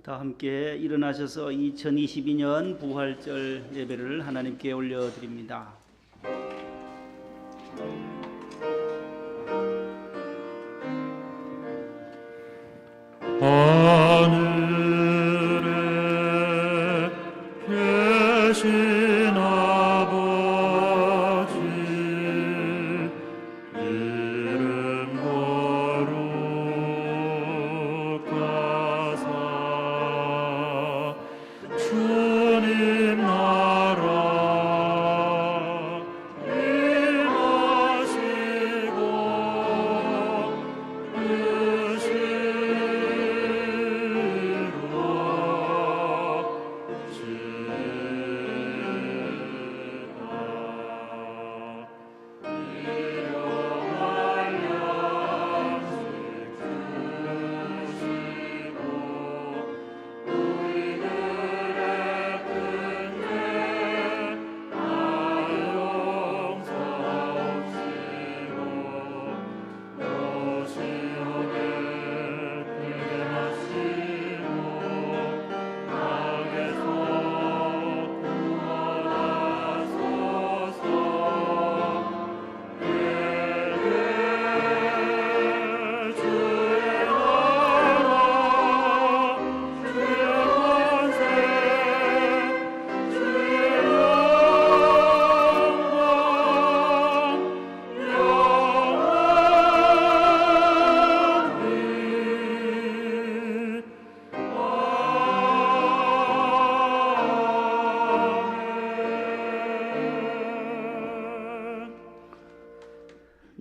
다 함께 일어나셔서 2022년 부활절 예배를 하나님께 올려드립니다. 하늘에 계신 아버지 이름 거룩하사 주님 나라 임하시고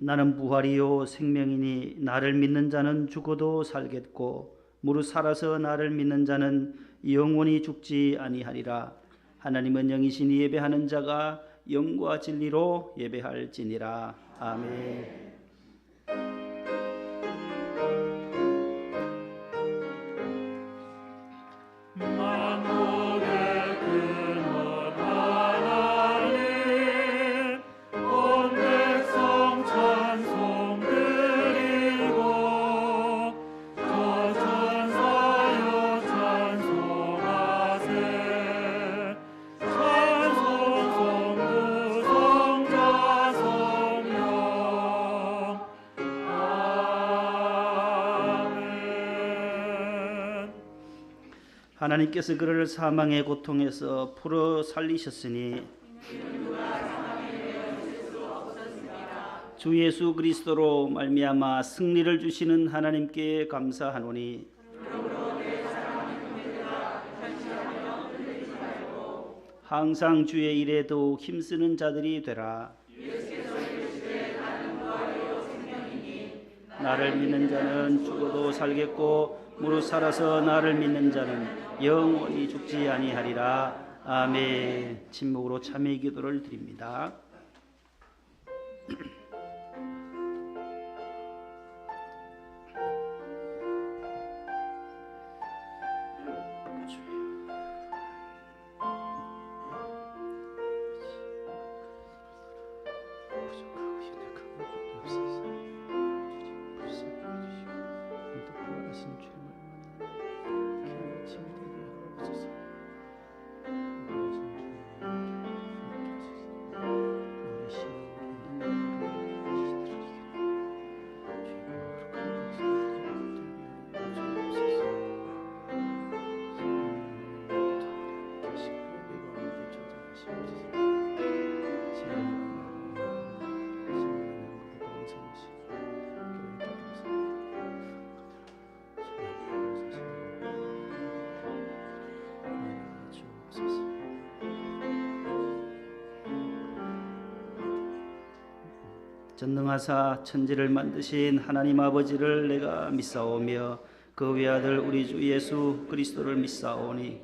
나는 부활이요 생명이니 나를 믿는 자는 죽어도 살겠고 무릇 살아서 나를 믿는 자는 영원히 죽지 아니하리라. 하나님은 영이시니 예배하는 자가 영과 진리로 예배할지니라. 아멘. 하나님께서 그를 사망의 고통에서 풀어 살리셨으니 주 예수 그리스도로 말미암아 승리를 주시는 하나님께 감사하노니 항상 주의 일에 더욱 힘쓰는 자들이 되라. 나를 믿는 자는 죽어도 살겠고 무릇 살아서 나를 믿는 자는 영원히 죽지 아니하리라. 아멘. 침묵으로 참회 기도를 드립니다. 전능하사 천지를 만드신 하나님 아버지를 내가 믿사오며 그 외아들 우리 주 예수 그리스도를 믿사오니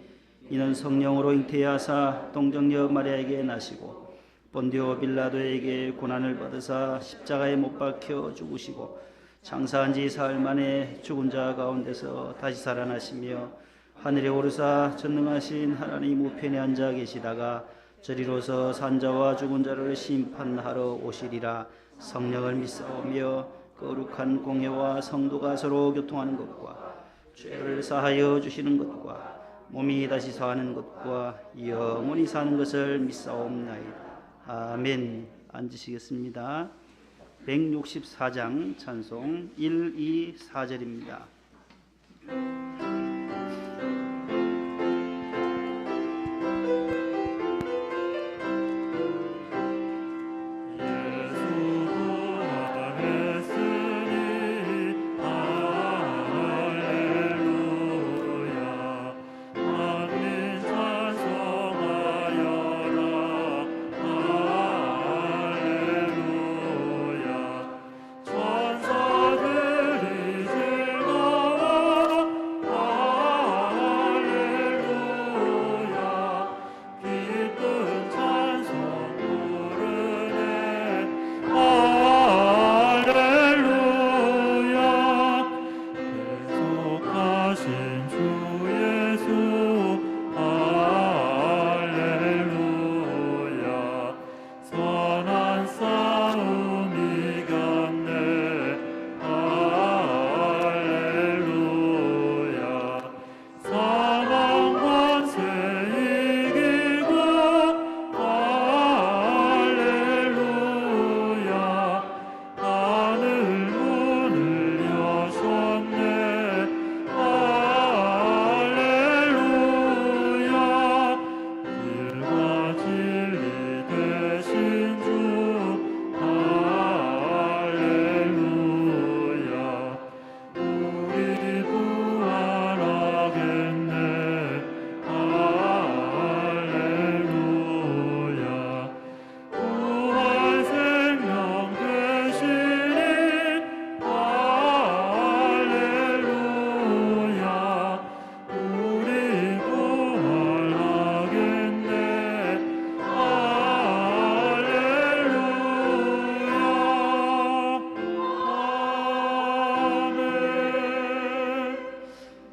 이는 성령으로 잉태하사 동정녀 마리아에게 나시고 본디오 빌라도에게 고난을 받으사 십자가에 못 박혀 죽으시고 장사한 지 사흘 만에 죽은 자 가운데서 다시 살아나시며 하늘에 오르사 전능하신 하나님 우편에 앉아 계시다가 저리로서 산자와 죽은 자를 심판하러 오시리라. 성령을 믿사오며 거룩한 공회와 성도가 서로 교통하는 것과 죄를 사하여 주시는 것과 몸이 다시 사는 것과 영원히 사는 것을 믿사옵나이다. 아멘. 앉으시겠습니다. 164장 찬송 1, 2, 4절입니다.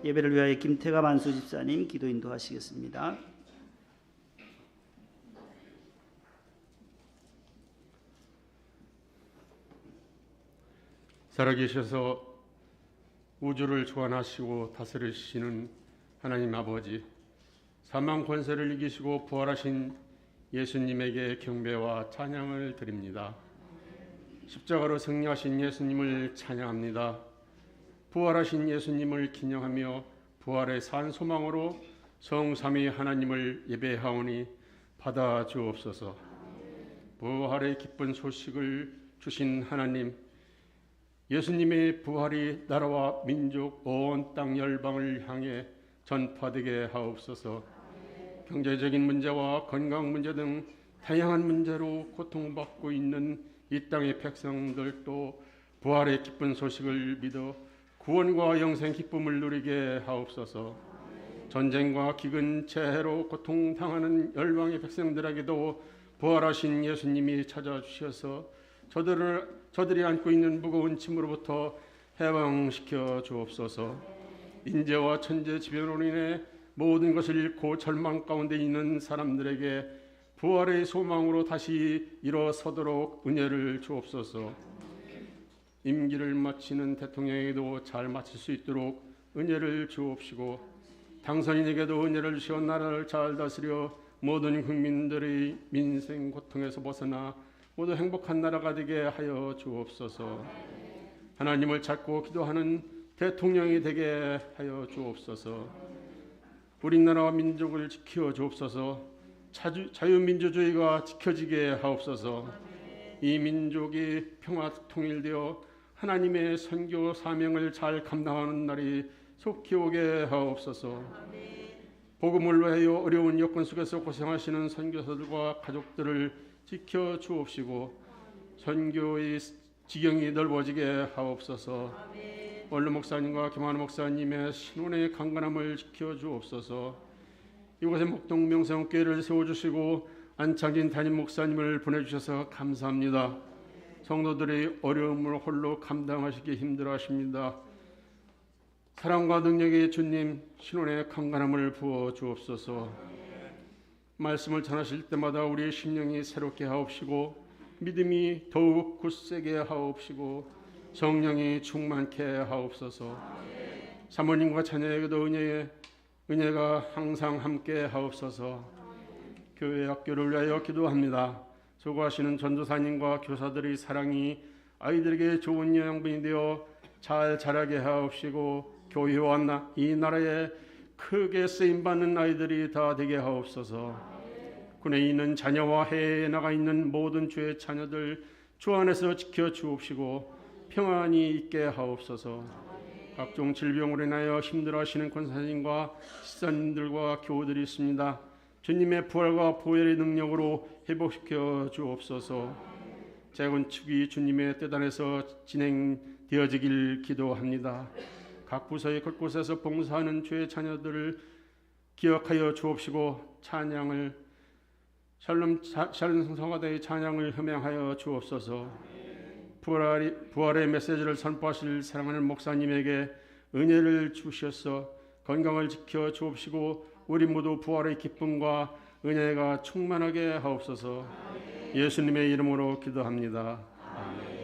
예배를 위하여 김태가 만수 집사님 기도 인도하시겠습니다. 살아계셔서 우주를 주관하시고 다스리시는 하나님 아버지, 사망 권세를 이기시고 부활하신 예수님에게 경배와 찬양을 드립니다. 십자가로 승리하신 예수님을 찬양합니다. 부활하신 예수님을 기념하며 부활의 산 소망으로 성삼위 하나님을 예배하오니 받아 주옵소서. 부활의 기쁜 소식을 주신 하나님, 예수님의 부활이 나라와 민족 온 땅 열방을 향해 전파되게 하옵소서. 경제적인 문제와 건강 문제 등 다양한 문제로 고통받고 있는 이 땅의 백성들도 부활의 기쁜 소식을 믿어 구원과 영생 기쁨을 누리게 하옵소서. 전쟁과 기근, 재해로 고통당하는 열방의 백성들에게도 부활하신 예수님이 찾아주셔서 저들이 안고 있는 무거운 짐으로부터 해방시켜 주옵소서. 인재와 천재 지변으로 인해 모든 것을 잃고 절망 가운데 있는 사람들에게 부활의 소망으로 다시 일어서도록 은혜를 주옵소서. 임기를 마치는 대통령에게도 잘 마칠 수 있도록 은혜를 주옵시고, 당선인에게도 은혜를 주시어 나라를 잘 다스려 모든 국민들의 민생 고통에서 벗어나 모두 행복한 나라가 되게 하여 주옵소서. 하나님을 찾고 기도하는 대통령이 되게 하여 주옵소서. 우리나라와 민족을 지켜 주옵소서. 자유민주주의가 지켜지게 하옵소서. 이 민족이 평화 통일되어 하나님의 선교 사명을 잘 감당하는 날이 속히 오게 하옵소서. 복음을 위하여 어려운 여건 속에서 고생하시는 선교사들과 가족들을 지켜 주옵시고 선교의 지경이 넓어지게 하옵소서. 원로 목사님과 김한우 목사님의 신혼의 강건함을 지켜 주옵소서. 이곳에 목동 명성교회를 세워주시고 안창진 담임 목사님을 보내주셔서 감사합니다. 성도들의 어려움을 홀로 감당하시기 힘들어하십니다. 사랑과 능력의 주님, 신혼의 강건함을 부어 주옵소서. 말씀을 전하실 때마다 우리의 심령이 새롭게 하옵시고 믿음이 더욱 굳세게 하옵시고 성령이 충만케 하옵소서. 사모님과 자녀에게도 은혜가 항상 함께 하옵소서. 교회 학교를 위하여 기도합니다. 수고하시는 전도사님과 교사들의 사랑이 아이들에게 좋은 영양분이 되어 잘 자라게 하옵시고 교회와 이 나라에 크게 쓰임받는 아이들이 다 되게 하옵소서. 군에 있는 자녀와 해외에 나가 있는 모든 주의 자녀들 주 안에서 지켜 주옵시고 평안히 있게 하옵소서. 각종 질병으로 인하여 힘들어하시는 권사님과 시사님들과 교우들이 있습니다. 주님의 부활과 보혈의 능력으로 회복시켜 주옵소서. 재건축이 주님의 뜻 안에서 진행되어지길 기도합니다. 각 부서의 곳곳에서 봉사하는 주의 자녀들을 기억하여 주옵시고 찬양을 샬롬 성사가대의 찬양을 흠양하여 주옵소서. 부활의 메시지를 선포하실 사랑하는 목사님에게 은혜를 주셔서 건강을 지켜 주옵시고 우리 모두 부활의 기쁨과 은혜가 충만하게 하옵소서. 예수님의 이름으로 기도합니다. 아멘.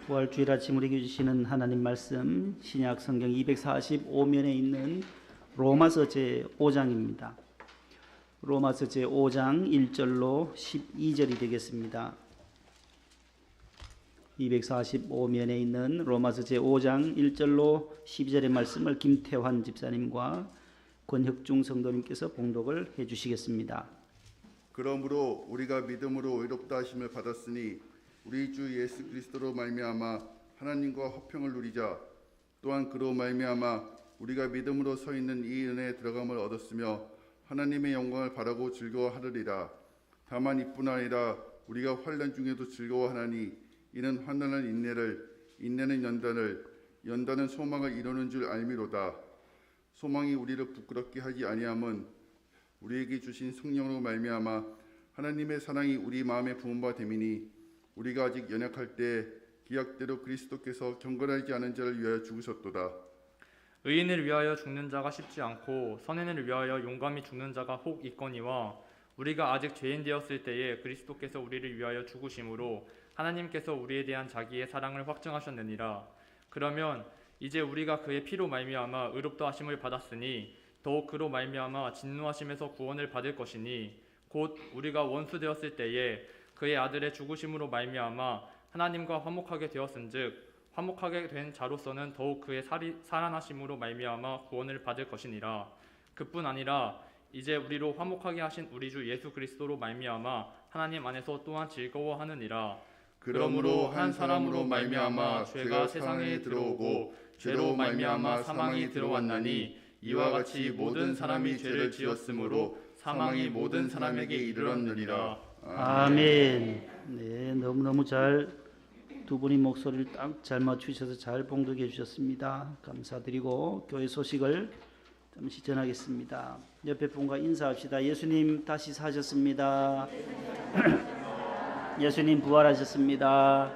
부활주일 아침 우리에게 주시는 하나님 말씀 신약 성경 245면에 있는 로마서 제5장입니다. 로마서 제5장 1절로 12절이 되겠습니다. 245면에 있는 로마서 제5장 1절로 12절의 말씀을 김태환 집사님과 권혁중 성도님께서 봉독을 해 주시겠습니다. 그러므로 우리가 믿음으로 의롭다 하심을 받았으니 우리 주 예수 그리스도로 말미암아 하나님과 화평을 누리자. 또한 그로 말미암아 우리가 믿음으로 서 있는 이 은혜에 들어감을 얻었으며 하나님의 영광을 바라고 즐거워하리라. 다만 이뿐 아니라 우리가 환난 중에도 즐거워하나니 이는 환난은 인내를, 인내는 연단을, 연단은 소망을 이루는 줄 알미로다. 소망이 우리를 부끄럽게 하지 아니함은 우리에게 주신 성령으로 말미암아 하나님의 사랑이 우리 마음에 부은 바 됨이니 우리가 아직 연약할 때 기약대로 그리스도께서 경건하지 않은 자를 위하여 죽으셨도다. 의인을 위하여 죽는 자가 쉽지 않고 선인을 위하여 용감히 죽는 자가 혹 있거니와 우리가 아직 죄인 되었을 때에 그리스도께서 우리를 위하여 죽으심으로 하나님께서 우리에 대한 자기의 사랑을 확증하셨느니라. 그러면 이제 우리가 그의 피로 말미암아 의롭다 하심을 받았으니 더욱 그로 말미암아 진노하심에서 구원을 받을 것이니 곧 우리가 원수 되었을 때에 그의 아들의 죽으심으로 말미암아 하나님과 화목하게 되었은즉 화목하게 된 자로서는 더욱 그의 살아나심으로 말미암아 구원을 받을 것이니라. 그뿐 아니라 이제 우리로 화목하게 하신 우리 주 예수 그리스도로 말미암아 하나님 안에서 또한 즐거워하느니라. 그러므로 한 사람으로 말미암아 죄가 세상에 들어오고 죄로 말미암아 사망이 들어왔나니 이와 같이 모든 사람이 죄를 지었으므로 사망이 모든 사람에게 이르렀느니라. 아멘. 네, 너무너무 잘 두 분이 목소리를 딱 잘 맞추셔서 잘 봉독해 주셨습니다. 감사드리고 교회 소식을 잠시 전하겠습니다. 옆에 분과 인사합시다. 예수님 다시 사셨습니다. 예수님 부활하셨습니다.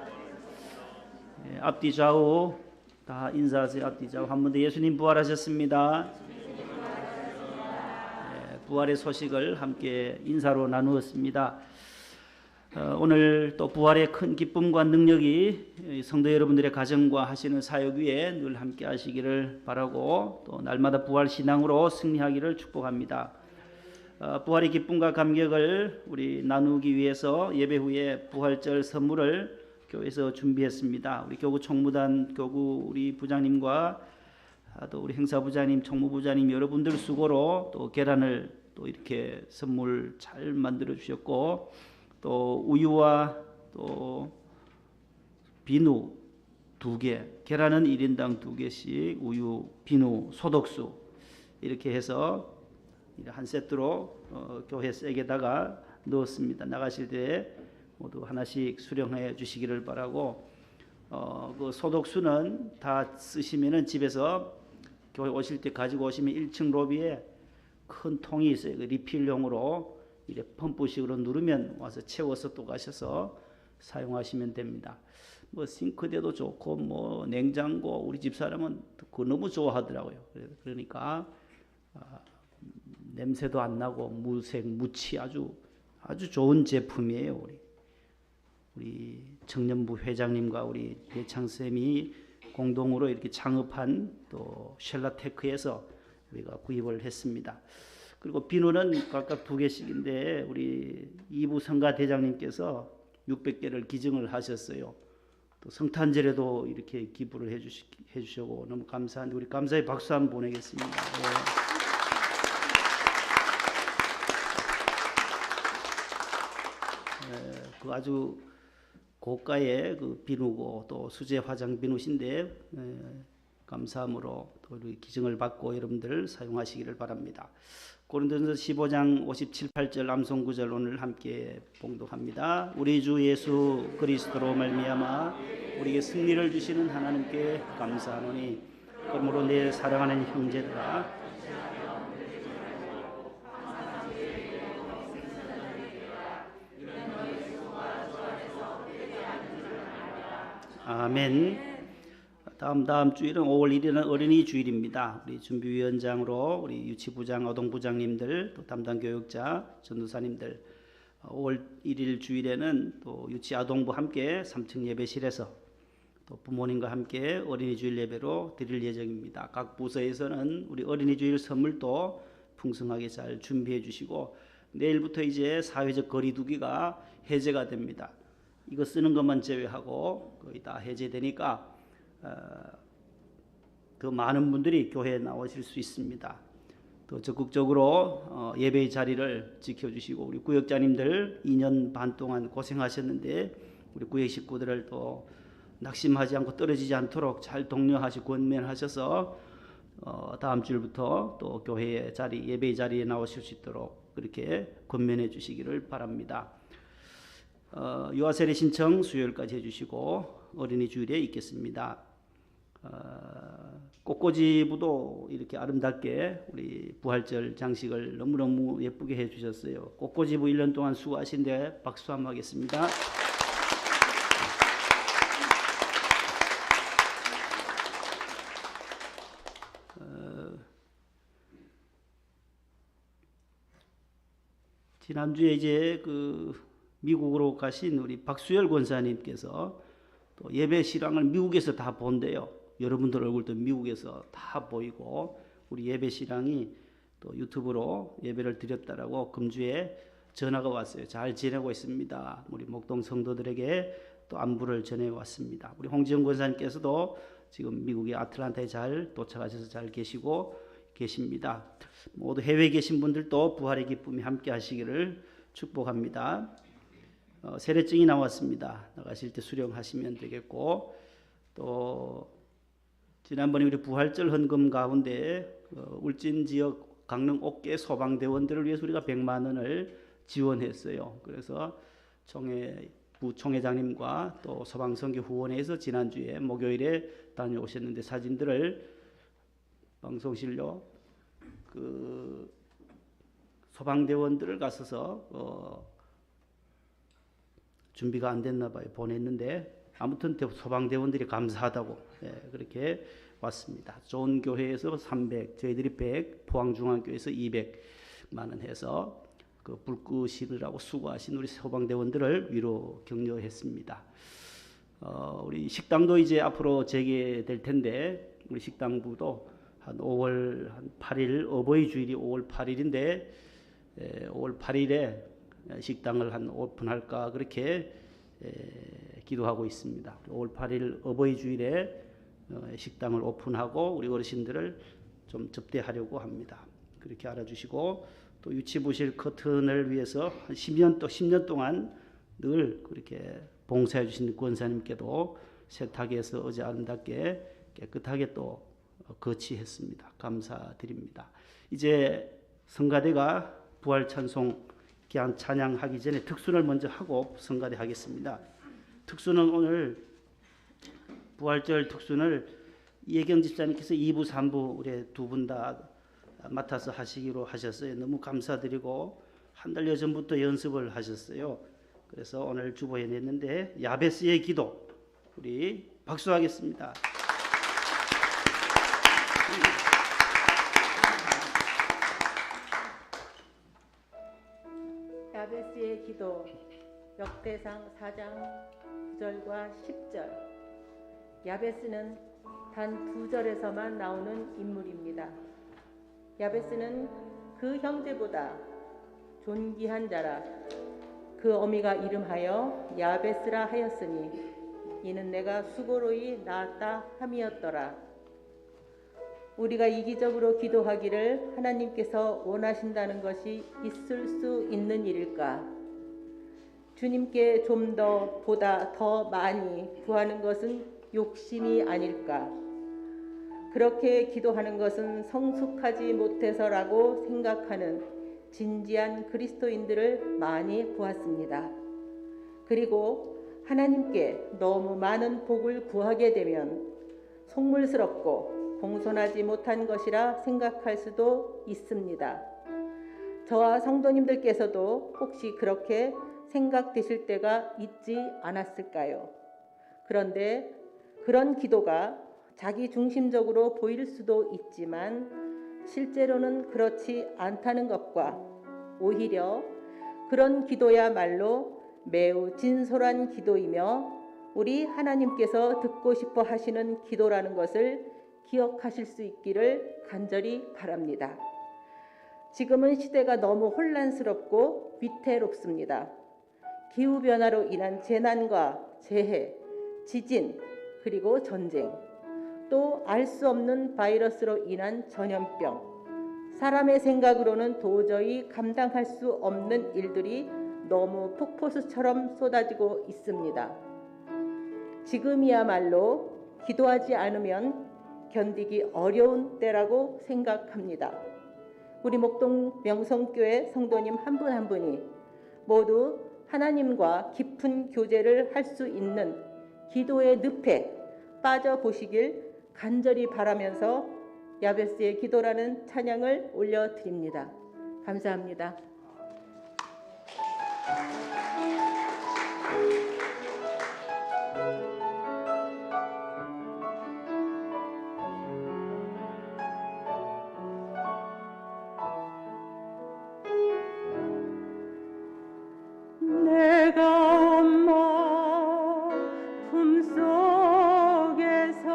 네, 앞뒤 좌우 다 인사하세요. 앞뒤 좌우 한 번 더. 예수님 부활하셨습니다. 네, 부활의 소식을 함께 인사로 나누었습니다. 오늘 또 부활의 큰 기쁨과 능력이 성도 여러분들의 가정과 하시는 사역 위에 늘 함께 하시기를 바라고 또 날마다 부활 신앙으로 승리하기를 축복합니다. 부활의 기쁨과 감격을 우리 나누기 위해서 예배 후에 부활절 선물을 교회에서 준비했습니다. 우리 교구 총무단 교구 우리 부장님과 또 우리 행사부장님, 총무부장님 여러분들 수고로 또 계란을 또 이렇게 선물 잘 만들어 주셨고 또 우유와 또 비누 2개, 계란은 1인당 2개씩, 우유, 비누, 소독수 이렇게 해서 한 세트로 교회 쐐기에다가 넣었습니다. 나가실 때 모두 하나씩 수령해 주시기를 바라고 그 소독수는 다 쓰시면은 집에서 교회 오실 때 가지고 오시면 1층 로비에 큰 통이 있어요. 그 리필용으로 이제 펌프식으로 누르면 와서 채워서 또 가셔서 사용하시면 됩니다. 뭐 싱크대도 좋고 뭐 냉장고 우리 집사람은 그거 너무 좋아하더라고요. 그러니까 냄새도 안 나고 무색 무치 아주 좋은 제품이에요. 우리 청년부 회장님과 우리 배창 쌤이 공동으로 이렇게 창업한 또 쉘라테크에서 우리가 구입을 했습니다. 그리고 비누는 각각 2개씩인데 우리 이부 성가 대장님께서 600개를 기증을 하셨어요. 또 성탄절에도 이렇게 기부를 해주시고 너무 감사한데 우리 감사의 박수 한번 보내겠습니다. 그 아주 고가의 그 비누고 또 수제 화장 비누신데 감사함으로 또 우리 기증을 받고 여러분들 사용하시기를 바랍니다. 고린도전서 15장 57, 8절 암송 구절 오늘 함께 봉독합니다. 우리 주 예수 그리스도로 말미암아 우리에게 승리를 주시는 하나님께 감사하노니 그러므로 내 사랑하는 형제들아 아멘. 다음 주일은 5월 1일은 어린이 주일입니다. 우리 준비위원장으로 우리 유치부장, 아동부장님들, 또 담당 교육자, 전도사님들 5월 1일 주일에는 또 유치아동부 함께 3층 예배실에서 또 부모님과 함께 어린이 주일 예배로 드릴 예정입니다. 각 부서에서는 우리 어린이 주일 선물도 풍성하게 잘 준비해 주시고 내일부터 이제 사회적 거리두기가 해제가 됩니다. 이거 쓰는 것만 제외하고 거의 다 해제되니까 더 많은 분들이 교회에 나오실 수 있습니다. 또 적극적으로 예배의 자리를 지켜주시고 우리 구역자님들 2년 반 동안 고생하셨는데 우리 구역 식구들을 또 낙심하지 않고 떨어지지 않도록 잘 독려하시고 권면하셔서 다음 주일부터 또 교회의 자리, 예배의 자리에 나오실 수 있도록 그렇게 권면해 주시기를 바랍니다. 유아세례 신청 수요일까지 해주시고 어린이 주일에 있겠습니다. 꽃꽂이부도 이렇게 아름답게 우리 부활절 장식을 너무너무 예쁘게 해주셨어요. 꽃꽂이부 1년 동안 수고하신데 박수 한번 하겠습니다. 지난주에 이제 그 미국으로 가신 우리 박수열 권사님께서 또 예배 실황을 미국에서 다 본대요. 여러분들 얼굴도 미국에서 다 보이고 우리 예배 실황이 또 유튜브로 예배를 드렸다라고 금주에 전화가 왔어요. 잘 지내고 있습니다. 우리 목동 성도들에게 또 안부를 전해왔습니다. 우리 홍지영 권사님께서도 지금 미국의 아틀란타에 잘 도착하셔서 잘 계시고 계십니다. 모두 해외에 계신 분들도 부활의 기쁨이 함께 하시기를 축복합니다. 세례증이 나왔습니다. 나가실 때 수령하시면 되겠고 또 지난번에 우리 부활절 헌금 가운데 울진 지역 강릉 옥계 소방대원들을 위해서 우리가 100만 원을 지원했어요. 그래서 부총회장님과 또 소방선교 후원회에서 지난주에 목요일에 다녀오셨는데 사진들을 방송실로 그 소방대원들을 가서서 준비가 안 됐나 봐요. 보냈는데 아무튼 소방대원들이 감사하다고 그렇게 왔습니다. 좋은 교회에서 300, 저희들이 100, 포항중앙교회에서 200만 원 해서 그 불 끄시느라고 수고하신 우리 소방대원들을 위로 격려했습니다. 우리 식당도 이제 앞으로 재개될 텐데 우리 식당부도 한 5월 8일 어버이 주일이 5월 8일인데 5월 8일에 식당을 한 오픈할까 그렇게 기도하고 있습니다. 5월 8일 어버이 주일에 식당을 오픈하고 우리 어르신들을 좀 접대하려고 합니다. 그렇게 알아주시고 또 유치부실 커튼을 위해서 한 10년 동안 늘 그렇게 봉사해 주신 권사님께도 세탁해서 어제 아름답게 깨끗하게 또 거치했습니다. 감사드립니다. 이제 성가대가 부활 찬송 귀한 찬양하기 전에 특순을 먼저 하고 성가대 하겠습니다. 특순은 오늘 부활절 특순을 이혜경 집사님께서 2부, 3부 우리 두 분 다 맡아서 하시기로 하셨어요. 너무 감사드리고 한 달여 전부터 연습을 하셨어요. 그래서 오늘 주보에 냈는데 야베스의 기도 우리 박수하겠습니다. 야베스의 기도 역대상 4장 9절과 10절. 야베스는 단 2절에서만 나오는 인물입니다. 야베스는 그 형제보다 존귀한 자라 그 어미가 이름하여 야베스라 하였으니 이는 내가 수고로이 낳았다 함이었더라. 우리가 이기적으로 기도하기를 하나님께서 원하신다는 것이 있을 수 있는 일일까? 주님께 좀 더 보다 더 많이 구하는 것은 욕심이 아닐까? 그렇게 기도하는 것은 성숙하지 못해서라고 생각하는 진지한 그리스도인들을 많이 보았습니다. 그리고 하나님께 너무 많은 복을 구하게 되면 속물스럽고 공손하지 못한 것이라 생각할 수도 있습니다. 저와 성도님들께서도 혹시 그렇게 생각되실 때가 있지 않았을까요? 그런데 그런 기도가 자기 중심적으로 보일 수도 있지만 실제로는 그렇지 않다는 것과 오히려 그런 기도야말로 매우 진솔한 기도이며 우리 하나님께서 듣고 싶어 하시는 기도라는 것을 기억하실 수 있기를 간절히 바랍니다. 지금은 시대가 너무 혼란스럽고 위태롭습니다. 기후변화로 인한 재난과 재해, 지진, 그리고 전쟁, 또 알 수 없는 바이러스로 인한 전염병, 사람의 생각으로는 도저히 감당할 수 없는 일들이 너무 폭포수처럼 쏟아지고 있습니다. 지금이야말로 기도하지 않으면 견디기 어려운 때라고 생각합니다. 우리 목동 명성교회 성도님 한 분 한 분이 모두 하나님과 깊은 교제를 할 수 있는 기도의 늪에 빠져보시길 간절히 바라면서 야베스의 기도라는 찬양을 올려드립니다. 감사합니다. 내가 엄마 품속에서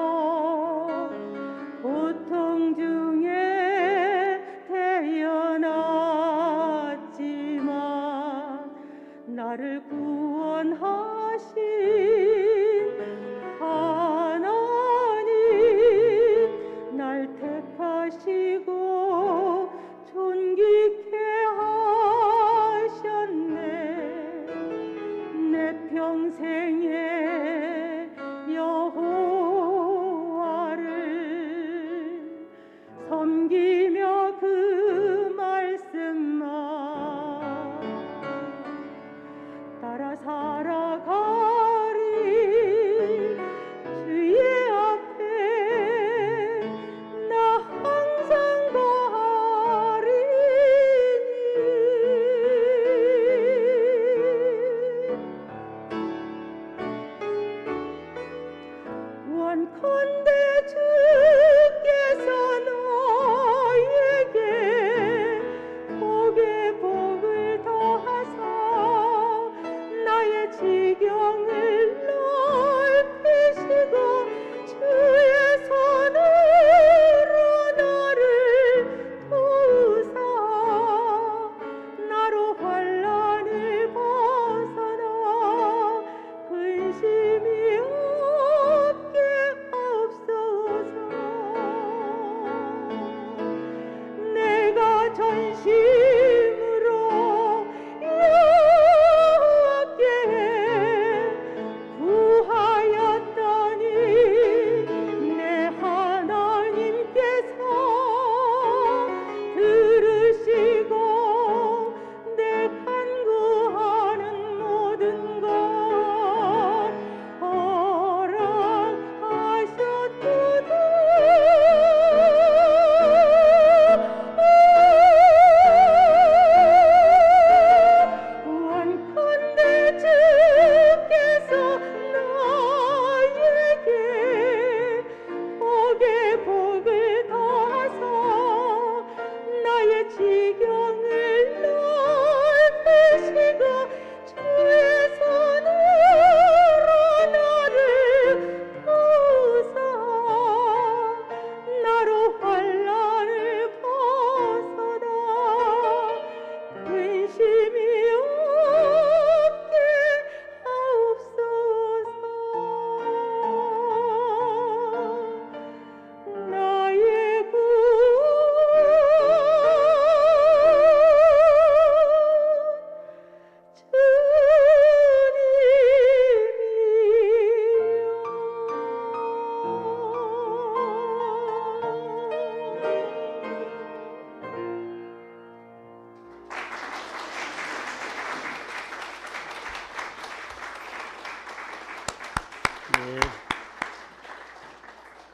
고통 중에 태어났지만 나를 구원하신 하나님 날 택하시고 존귀케 평생의 여호와를 섬기며 그 말씀만 따라 살아가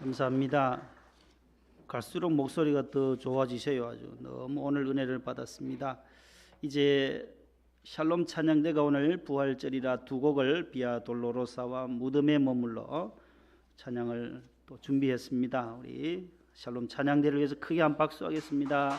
감사합니다. 갈수록 목소리가 더 좋아지셔요. 아주 너무 오늘 은혜를 받았습니다. 이제 샬롬 찬양대가 오늘 부활절이라 두 곡을 비아 돌로로사와 무덤에 머물러 찬양을 또 준비했습니다. 우리 샬롬 찬양대를 위해서 크게 한 박수 하겠습니다.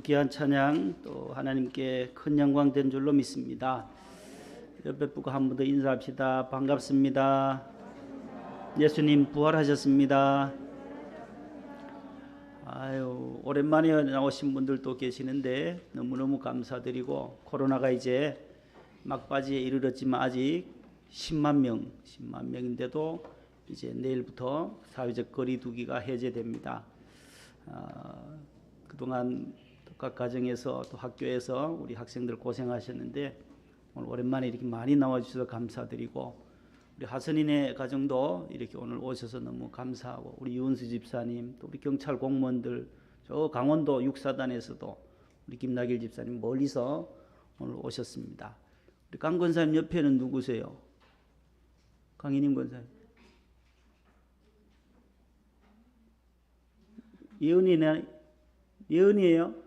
귀한 찬양 또 하나님께 큰 영광 된 줄로 믿습니다. 옆에 분과 한 번 더 인사합시다. 반갑습니다. 예수님 부활하셨습니다. 아유, 오랜만에 나오신 분들도 계시는데 너무너무 감사드리고, 코로나가 이제 막바지에 이르렀지만 아직 10만 명인데도 이제 내일부터 사회적 거리 두기가 해제됩니다. 그동안 각 가정에서 또 학교에서 우리 학생들 고생하셨는데 오늘 오랜만에 이렇게 많이 나와주셔서 감사드리고, 우리 하선인의 가정도 이렇게 오늘 오셔서 너무 감사하고, 우리 유은수 집사님, 또 우리 경찰 공무원들, 저 강원도 육사단에서도 우리 김나길 집사님 멀리서 오늘 오셨습니다. 우리 강 권사님 옆에는 누구세요? 강인임 권사님. 예은이에요?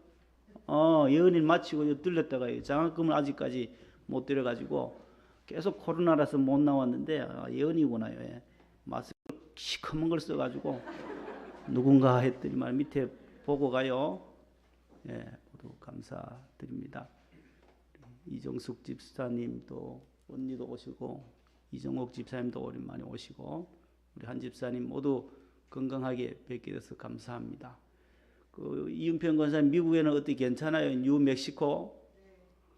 예은이 마치고 들렸다가 장학금을 아직까지 못 들여가지고 계속 코로나라서 못 나왔는데, 예은이구나. 예. 마스크 시커먼 걸 써가지고 누군가 했더니만 밑에 보고 가요. 예, 모두 감사드립니다. 이정숙 집사님 또 언니도 오시고, 이정옥 집사님도 오랜만에 오시고, 우리 한 집사님 모두 건강하게 뵙게 돼서 감사합니다. 그 이은평 권사님 미국에는 어떻게 괜찮아요? 뉴멕시코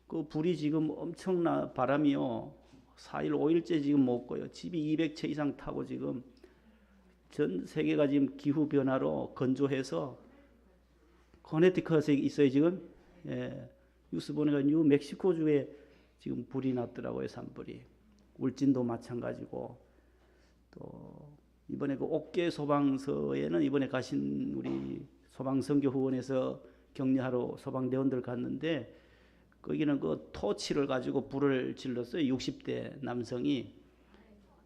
그 불이 지금 엄청나 바람이요. 4일 5일째 지금 못 꺼요. 집이 200채 이상 타고 지금 전 세계가 지금 기후 변화로 건조해서, 커네티컷에 있어요 지금. 예, 뉴스 보니까 뉴멕시코주에 지금 불이 났더라고요. 산불이. 울진도 마찬가지고, 또 이번에 그 옥계 소방서에는 이번에 가신 우리 소방선교 후원에서 격려하러 소방대원들 갔는데, 거기는 그 토치를 가지고 불을 질렀어요. 60대 남성이.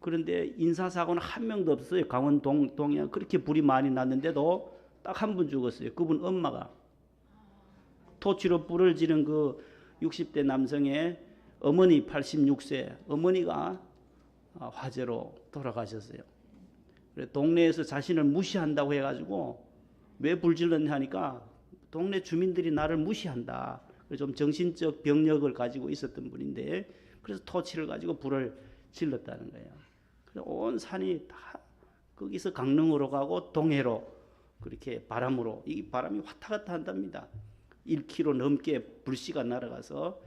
그런데 인사사고는 한 명도 없어요. 강원 동해 그렇게 불이 많이 났는데도 딱 한 분 죽었어요. 그분 엄마가. 토치로 불을 지른 그 60대 남성의 어머니 86세 어머니가 화재로 돌아가셨어요. 그래 동네에서 자신을 무시한다고 해가지고, 왜 불질렀냐 하니까 동네 주민들이 나를 무시한다. 그래서 좀 정신적 병력을 가지고 있었던 분인데, 그래서 토치를 가지고 불을 질렀다는 거예요. 그래서 온 산이 다 거기서 강릉으로 가고 동해로 그렇게 바람으로, 이 바람이 왔다 갔다 한답니다. 1km 넘게 불씨가 날아가서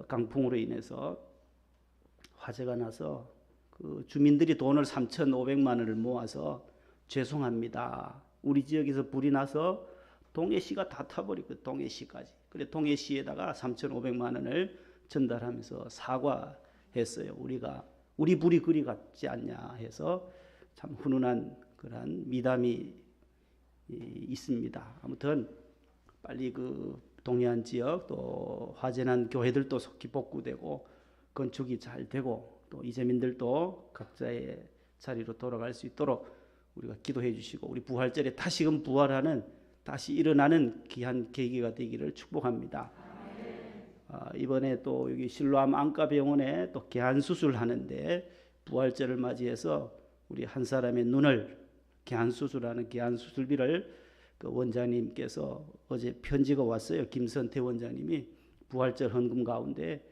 강풍으로 인해서 화재가 나서 그 주민들이 돈을 3,500만 원을 모아서 죄송합니다. 우리 지역에서 불이 나서 동해시가 다 타버리고, 동해시까지. 그래 동해시에다가 3,500만 원을 전달하면서 사과했어요. 우리 불이 그리 같지 않냐 해서 참 훈훈한 그런 미담이 있습니다. 아무튼 빨리 그 동해안 지역 또 화재난 교회들도 속히 복구되고 건축이 잘 되고, 또 이재민들도 각자의 자리로 돌아갈 수 있도록 우리가 기도해 주시고, 우리 부활절에 다시금 부활하는, 다시 일어나는 귀한 계기가 되기를 축복합니다. 이번에 또 여기 실로암 안과병원에 또 개안 수술하는데, 부활절을 맞이해서 우리 한 사람의 눈을 개안 수술하는 개안 수술비를 그 원장님께서 어제 편지가 왔어요. 김선태 원장님이 부활절 헌금 가운데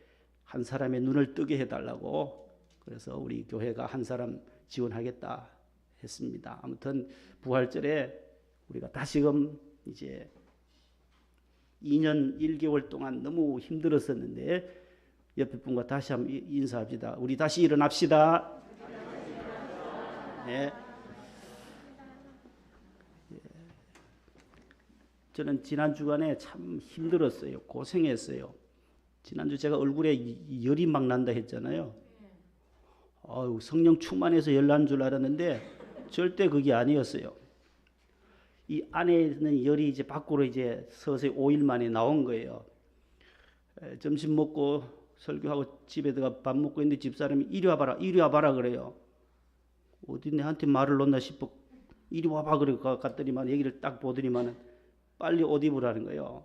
한 사람의 눈을 뜨게 해달라고, 그래서 우리 교회가 한 사람 지원하겠다 했습니다. 아무튼 부활절에 우리가 다시금 이제 2년 1개월 동안 너무 힘들었었는데, 옆에 분과 다시 한번 인사합시다. 우리 다시 일어납시다. 네. 저는 지난 주간에 참 힘들었어요. 고생했어요. 지난주 제가 얼굴에 열이 막 난다 했잖아요. 성령 충만해서 열 난 줄 알았는데 절대 그게 아니었어요. 이 안에 있는 열이 이제 밖으로 이제 서서히 5일 만에 나온 거예요. 점심 먹고 설교하고 집에 들어가 밥 먹고 있는데 집사람이 이리 와봐라 그래요. 어디 내한테 말을 놓나 싶어 이리 와봐 그래 갔더니만, 얘기를 딱 보더니만 빨리 옷 입으라는 거예요.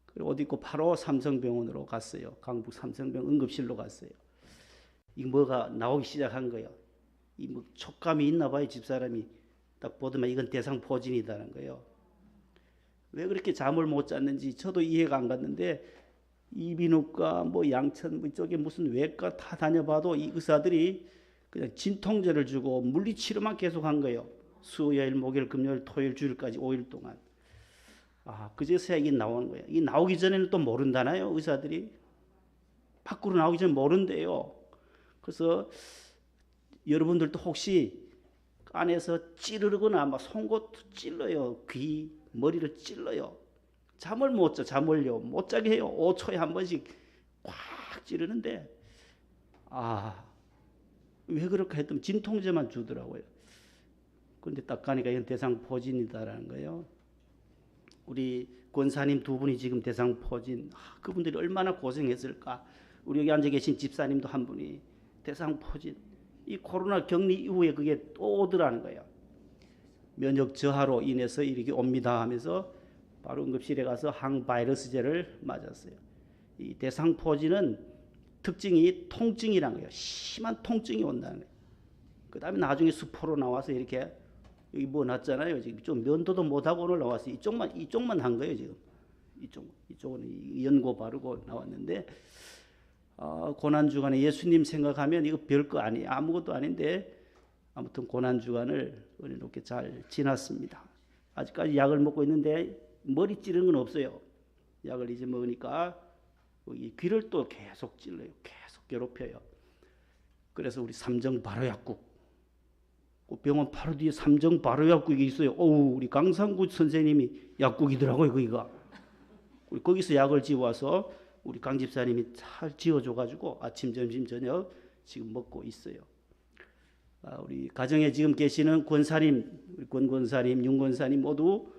그리고 옷 입고 바로 삼성병원으로 갔어요. 강북 삼성병원 응급실로 갔어요. 이 뭐가 나오기 시작한 거예요. 이 뭐 촉감이 있나 봐요. 집사람이 딱 보더만 이건 대상포진이라는 거예요. 왜 그렇게 잠을 못 잤는지 저도 이해가 안 갔는데 이비인후과 뭐 양천 이쪽에 무슨 외과 다 다녀봐도 이 의사들이 그냥 진통제를 주고 물리치료만 계속한 거예요. 수요일, 목요일, 금요일, 토요일, 주일까지 5일 동안. 그제서야 이게 나오는 거예요. 이 나오기 전에는 또 모른다나요, 의사들이? 밖으로 나오기 전에 모른대요. 그래서 여러분들도 혹시 안에서 찌르거나 막 송곳 찔러요. 귀, 머리를 찔러요. 잠을 못 자, 잠을요. 못 자게 해요. 5초에 한 번씩 꽉 찌르는데 왜 그렇게 했더니 진통제만 주더라고요. 그런데 딱 가니까 이건 대상포진이다라는 거예요. 우리 권사님 두 분이 지금 대상포진, 그분들이 얼마나 고생했을까. 우리 여기 앉아 계신 집사님도 한 분이 대상포진. 이 코로나 격리 이후에 그게 또 오더라는 거예요. 면역 저하로 인해서 이렇게 옵니다 하면서 바로 응급실에 가서 항바이러스제를 맞았어요. 이 대상포진은 특징이 통증이라는 거예요. 심한 통증이 온다는 거예요. 그 다음에 나중에 수포로 나와서 이렇게 여기 뭐 났잖아요. 지금 좀 면도도 못하고 오늘 나왔어요. 이쪽만 한 거예요. 지금 이쪽은 연고 바르고 나왔는데 고난주간에 예수님 생각하면 이거 별거 아니에요. 아무것도 아닌데 아무튼 고난주간을 은혜롭게 잘 지났습니다. 아직까지 약을 먹고 있는데 머리 찌르는 건 없어요. 약을 이제 먹으니까 이 귀를 또 계속 찔러요. 계속 괴롭혀요. 그래서 우리 삼정 발효약국, 그 병원 바로 뒤에 삼정 발효약국이 있어요. 우리 강상구 선생님이 약국이더라고요. 거기가. 우리 거기서 약을 지어와서 우리 강 집사님이 잘 지어줘가지고 아침, 점심, 저녁 지금 먹고 있어요. 우리 가정에 지금 계시는 권사님, 권 권사님, 윤 권사님 모두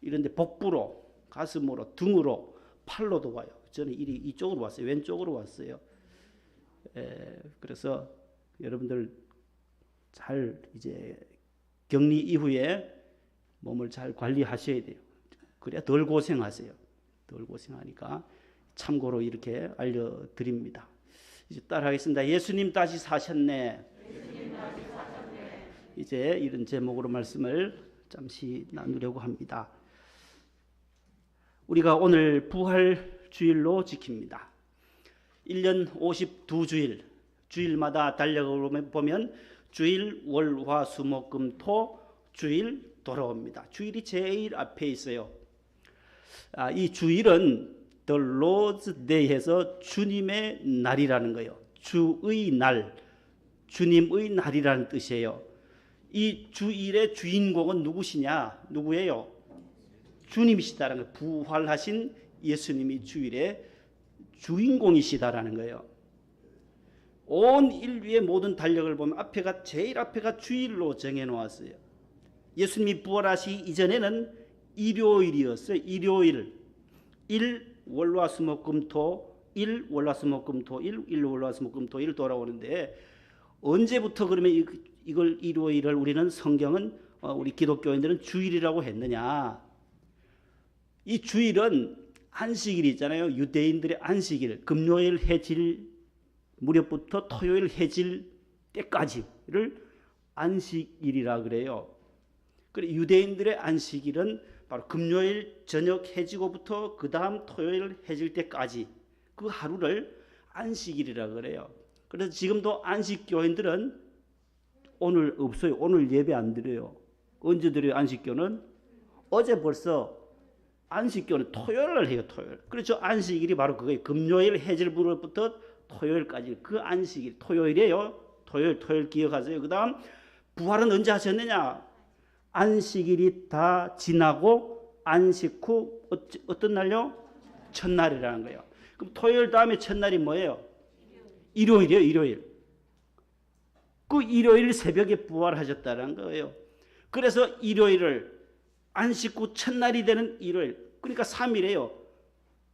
이런데 복부로, 가슴으로, 등으로, 팔로도 와요. 저는 이쪽으로 왔어요. 왼쪽으로 왔어요. 그래서 여러분들 잘 이제 격리 이후에 몸을 잘 관리하셔야 돼요. 그래야 덜 고생하세요. 덜 고생하니까 참고로 이렇게 알려드립니다. 이제 따라하겠습니다. 예수님 다시 사셨네. 이제 이런 제목으로 말씀을 잠시 나누려고 합니다. 우리가 오늘 부활주일로 지킵니다. 1년 52주일, 주일마다 달력을 보면 주일, 월, 화, 수, 목, 금, 토, 주일 돌아옵니다. 주일이 제일 앞에 있어요. 이 주일은 The Lord's Day에서 주님의 날이라는 거예요. 주의 날, 주님의 날이라는 뜻이에요. 이 주일의 주인공은 누구시냐? 누구예요? 주님이시다라는 거예요. 부활하신 예수님이 주일의 주인공이시다라는 거예요. 온 인류의 모든 달력을 보면 제일 앞에가 주일로 정해놓았어요. 예수님이 부활하시기 이전에는 일요일이었어요. 일요일. 월화수목금토 일월화수목금토일 돌아오는데 언제부터 그러면 이걸 일요일을 우리는 성경은 우리 기독교인들은 주일이라고 했느냐? 이 주일은 안식일이 있잖아요. 유대인들의 안식일, 금요일 해질 무렵부터 토요일 해질 때까지를 안식일이라 그래요. 그래 유대인들의 안식일은 바로 금요일 저녁 해지고부터 그 다음 토요일 해질 때까지 그 하루를 안식일이라 그래요. 그래서 지금도 안식교인들은 오늘 없어요. 오늘 예배 안 드려요. 언제 드려요? 안식교는 어제 벌써 안식교는 토요일을 해요. 토요일. 그래서 안식일이 바로 그거예요. 금요일 해질 무렵부터 토요일까지 그 안식일 토요일이에요. 토요일 기억하세요. 그 다음 부활은 언제 하셨느냐? 안식일이 다 지나고 안식 후 어떤 날요? 첫날이라는 거예요. 그럼 토요일 다음에 첫날이 뭐예요? 일요일이에요. 일요일. 그 일요일 새벽에 부활하셨다는 거예요. 그래서 일요일을 안식 후 첫날이 되는 일요일, 그러니까 3일이에요.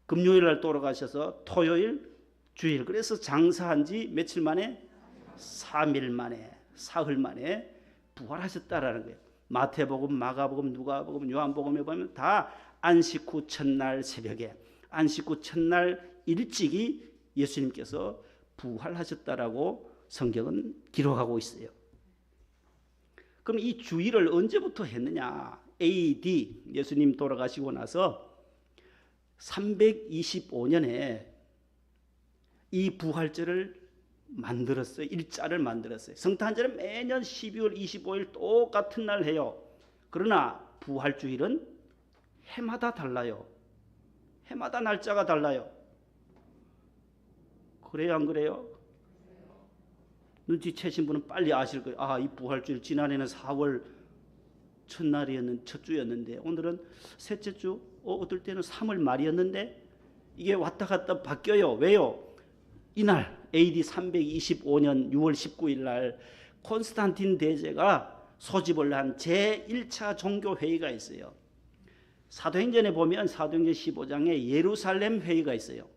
금요일 날 돌아가셔서 토요일, 주일. 그래서 장사한 지 며칠 만에? 3일 만에, 사흘 만에 부활하셨다라는 거예요. 마태복음, 마가복음, 누가복음, 요한복음에 보면 다 안식 후 첫날 새벽에, 안식 후 첫날 일찍이 예수님께서 부활하셨다라고 성경은 기록하고 있어요. 그럼 이 주일을 언제부터 했느냐? AD 예수님 돌아가시고 나서 325년에 이 부활절을 만들었어요. 일자를 만들었어요. 성탄절은 매년 12월 25일 똑같은 날 해요. 그러나 부활주일은 해마다 달라요. 해마다 날짜가 달라요. 그래요, 안 그래요? 눈치채신 분은 빨리 아실 거예요. 아, 이 부활주일 지난해는 4월 첫 주였는데 오늘은 셋째 주, 어떨 때는 3월 말이었는데 이게 왔다 갔다 바뀌어요. 왜요? 이날 AD 325년 6월 19일 날 콘스탄틴 대제가 소집을 한 제1차 종교회의가 있어요. 사도행전에 보면 사도행전 15장에 예루살렘 회의가 있어요.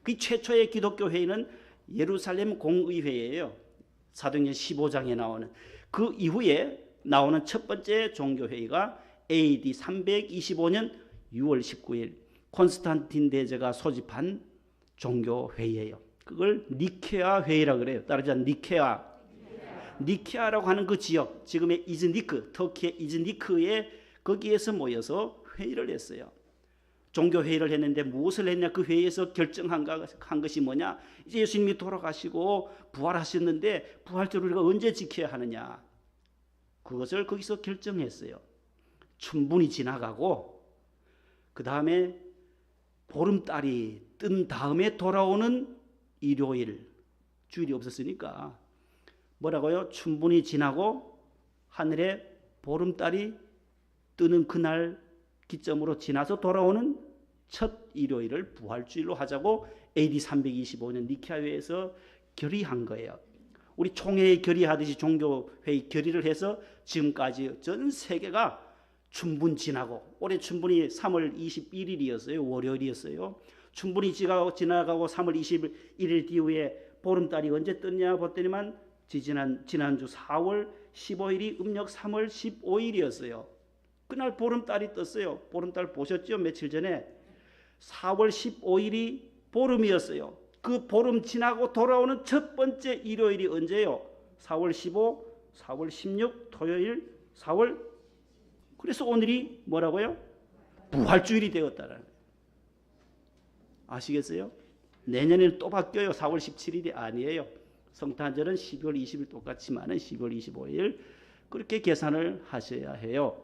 그 최초의 기독교 회의는 예루살렘 공의회예요. 사도행전 15장에 나오는. 그 이후에 나오는 첫 번째 종교회의가 AD 325년 6월 19일 콘스탄틴 대제가 소집한 종교회의예요. 그걸 니케아 회의라고 그래요. 따르자 니케아라고 하는 그 지역, 지금의 이즈니크, 터키의 이즈니크에 거기에서 모여서 회의를 했어요. 종교회의를 했는데 무엇을 했냐? 그 회의에서 결정한 것이 뭐냐? 이제 예수님이 돌아가시고 부활하셨는데 부활절을 우리가 언제 지켜야 하느냐? 그것을 거기서 결정했어요. 춘분이 지나가고 그 다음에 보름달이 뜬 다음에 돌아오는 일요일, 주일이 없었으니까 뭐라고요? 춘분이 지나고 하늘에 보름달이 뜨는 그날 기점으로 지나서 돌아오는 첫 일요일을 부활주일로 하자고 AD 325년 니케아회에서 결의한 거예요. 우리 총회의 결의하듯이 종교회의 결의를 해서 지금까지 전 세계가 춘분 지나고, 올해 춘분이 3월 21일이었어요. 월요일이었어요. 춘분이 지나가고 3월 21일 뒤후에 보름달이 언제 떴냐 봤더니만 지난주 4월 15일이 음력 3월 15일이었어요. 그날 보름달이 떴어요. 보름달 보셨죠? 며칠 전에 4월 15일이 보름이었어요. 그 보름 지나고 돌아오는 첫 번째 일요일이 언제요? 4월 15, 4월 16 토요일, 4월. 그래서 오늘이 뭐라고요? 부활주일이 되었다라는 거예요. 아시겠어요? 내년에는 또 바뀌어요. 4월 17일이 아니에요. 성탄절은 12월 20일 똑같지만은 12월 25일 그렇게 계산을 하셔야 해요.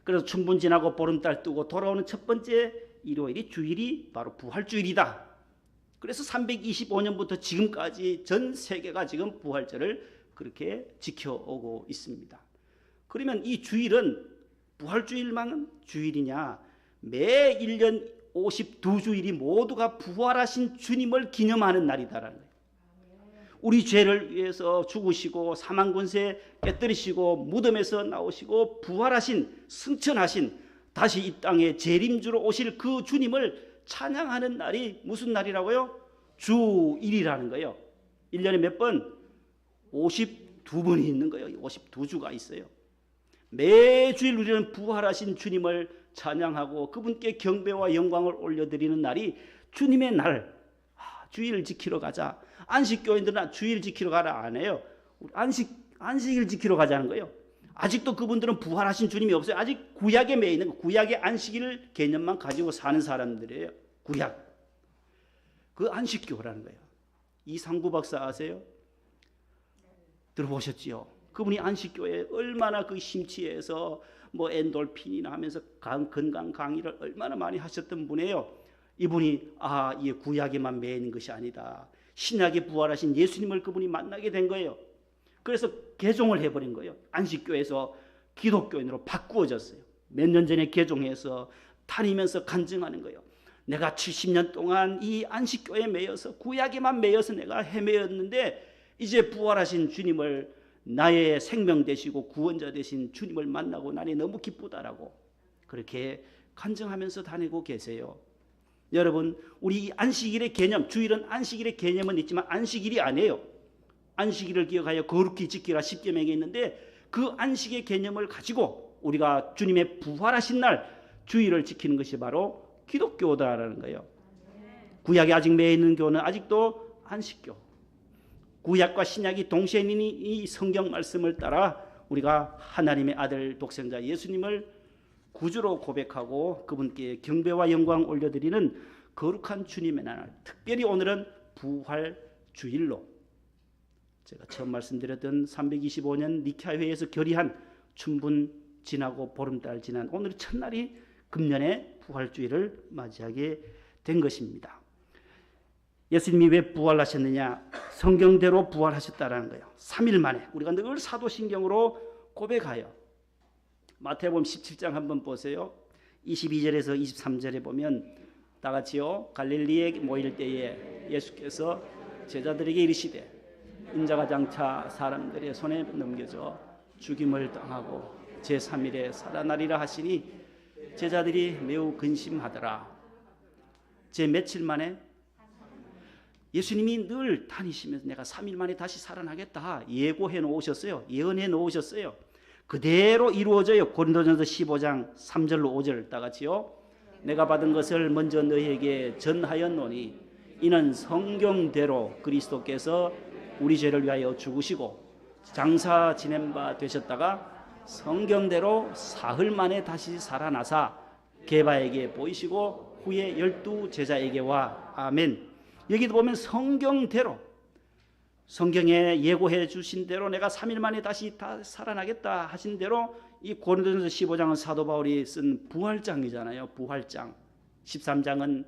그래서 춘분 지나고 보름달 뜨고 돌아오는 첫 번째 일요일이 주일이 바로 부활주일이다. 그래서 325년부터 지금까지 전 세계가 지금 부활절을 그렇게 지켜오고 있습니다. 그러면 이 주일은 부활주일만 주일이냐? 매 1년 52주일이 모두가 부활하신 주님을 기념하는 날이다라는 거예요. 우리 죄를 위해서 죽으시고 사망권세 깨뜨리시고 무덤에서 나오시고 부활하신 승천하신 다시 이 땅에 재림주로 오실 그 주님을 찬양하는 날이 무슨 날이라고요? 주일이라는 거예요. 1년에 몇 번? 52번이 있는 거예요. 52주가 있어요. 매주일 우리는 부활하신 주님을 찬양하고 그분께 경배와 영광을 올려드리는 날이 주님의 날. 주일을 지키러 가자. 안식교인들은 주일 지키러 가라 안 해요. 안식일 지키러 가자는 거예요. 아직도 그분들은 부활하신 주님이 없어요. 아직 구약에 매여 있는 거. 구약의 안식일 개념만 가지고 사는 사람들이에요. 구약. 그 안식교라는 거예요. 이상구 박사 아세요? 들어보셨지요? 그분이 안식교에 얼마나 그 심취해서 뭐 엔돌핀이나 하면서 건강 강의를 얼마나 많이 하셨던 분이에요. 이분이 이게 구약에만 매여 있는 것이 아니다. 신약에 부활하신 예수님을 그분이 만나게 된 거예요. 그래서 개종을 해버린 거예요. 안식교에서 기독교인으로 바꾸어졌어요. 몇 년 전에 개종해서 다니면서 간증하는 거예요. 내가 70년 동안 이 안식교에 매여서 구약에만 매여서 내가 헤매었는데 이제 부활하신 주님을 나의 생명 되시고 구원자 되신 주님을 만나고 나니 너무 기쁘다라고 그렇게 간증하면서 다니고 계세요. 여러분, 우리 안식일의 개념, 주일은 안식일의 개념은 있지만 안식일이 아니에요. 안식일을 기억하여 거룩히 지키라 10계명에 있는데 그 안식의 개념을 가지고 우리가 주님의 부활하신 날 주일을 지키는 것이 바로 기독교다라는 거예요. 구약에 아직 매여 있는 교는 아직도 안식교. 구약과 신약이 동시에 있는 이 성경 말씀을 따라 우리가 하나님의 아들 독생자 예수님을 구주로 고백하고 그분께 경배와 영광 올려드리는 거룩한 주님의 날, 특별히 오늘은 부활 주일로 제가 처음 말씀드렸던 325년 니케아회에서 결의한 춘분 지나고 보름달 지난 오늘 첫날이 금년의 부활주일을 맞이하게 된 것입니다. 예수님이 왜 부활하셨느냐? 성경대로 부활하셨다라는 거예요. 3일 만에. 우리가 늘 사도신경으로 고백하여 마태복음 17장 한번 보세요. 22절에서 23절에 보면 다 같이요. 갈릴리에 모일 때에 예수께서 제자들에게 이르시되 인자가 장차 사람들의 손에 넘겨져 죽임을 당하고 제3일에 살아나리라 하시니 제자들이 매우 근심하더라. 제 며칠 만에 예수님이 늘 다니시면서 내가 3일 만에 다시 살아나겠다 예고해 놓으셨어요. 예언해 놓으셨어요. 그대로 이루어져요. 고린도전서 15장 3절로 5절 다 같이요. 내가 받은 것을 먼저 너희에게 전하였노니 이는 성경대로 그리스도께서 우리 죄를 위하여 죽으시고 장사 지낸 바 되셨다가 성경대로 사흘 만에 다시 살아나사 게바에게 보이시고 후에 12 제자에게와. 아멘. 여기도 보면 성경대로 성경에 예고해 주신 대로 내가 3일 만에 다시 다 살아나겠다 하신 대로 이 고린도전서 15장은 사도 바울이 쓴 부활장이잖아요. 부활장. 13장은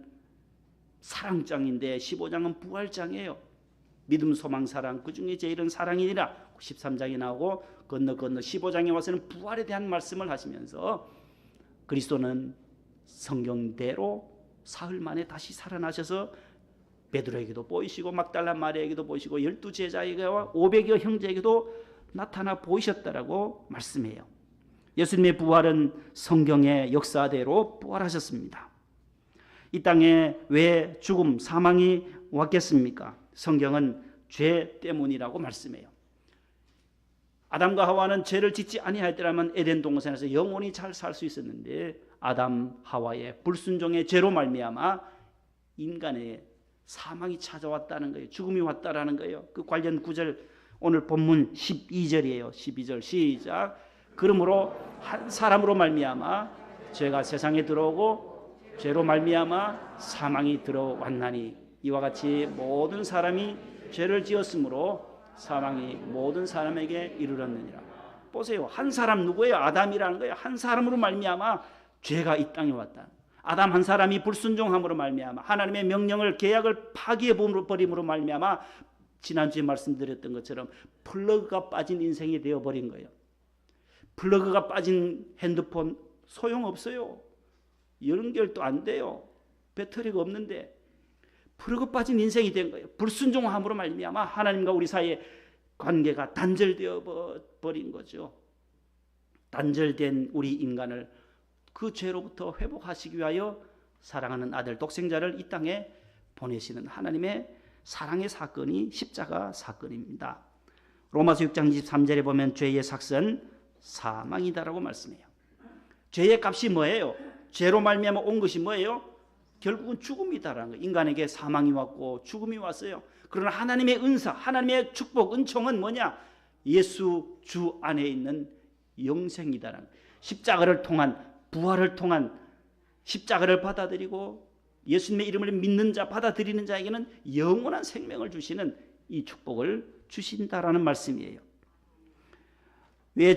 사랑장인데 15장은 부활장이에요. 믿음, 소망, 사랑 그 중에 제일은 사랑이니라 13장이 나오고 건너 15장에 와서는 부활에 대한 말씀을 하시면서 그리스도는 성경대로 사흘 만에 다시 살아나셔서 베드로에게도 보이시고 막달라 마리아에게도 보이시고 12 제자에게와 500여 형제에게도 나타나 보이셨다라고 말씀해요. 예수님의 부활은 성경의 역사대로 부활하셨습니다. 이 땅에 왜 죽음, 사망이 왔겠습니까? 성경은 죄 때문이라고 말씀해요. 아담과 하와는 죄를 짓지 아니하였더라면 에덴 동산에서 영원히 잘 살 수 있었는데 아담 하와의 불순종의 죄로 말미암아 인간의 사망이 찾아왔다는 거예요. 죽음이 왔다라는 거예요. 그 관련 구절 오늘 본문 12절이에요. 12절 시작. 그러므로 한 사람으로 말미암아 죄가 세상에 들어오고 죄로 말미암아 사망이 들어왔나니 이와 같이 모든 사람이 죄를 지었으므로 사망이 모든 사람에게 이르렀느니라. 보세요. 한 사람 누구예요? 아담이라는 거예요. 한 사람으로 말미암아 죄가 이 땅에 왔다. 아담 한 사람이 불순종함으로 말미암아 하나님의 명령을 계약을 파기해 버림으로 말미암아 지난주에 말씀드렸던 것처럼 플러그가 빠진 인생이 되어버린 거예요. 플러그가 빠진 핸드폰 소용없어요. 연결도 안 돼요. 배터리가 없는데 플러그 빠진 인생이 된 거예요. 불순종함으로 말미암아 하나님과 우리 사이의 관계가 단절되어 버린 거죠. 단절된 우리 인간을 그 죄로부터 회복하시기 위하여 사랑하는 아들 독생자를 이 땅에 보내시는 하나님의 사랑의 사건이 십자가 사건입니다. 로마서 6장 23절에 보면 죄의 삭은 사망이다라고 말씀해요. 죄의 값이 뭐예요? 죄로 말미암아 온 것이 뭐예요? 결국은 죽음이다라는 거예요. 인간에게 사망이 왔고 죽음이 왔어요. 그러나 하나님의 은사, 하나님의 축복, 은총은 뭐냐? 예수 주 안에 있는 영생이다라는 거예요. 십자가를 통한 부활을 통한 십자가를 받아들이고 예수님의 이름을 믿는 자, 받아들이는 자에게는 영원한 생명을 주시는 이 축복을 주신다라는 말씀이에요. 왜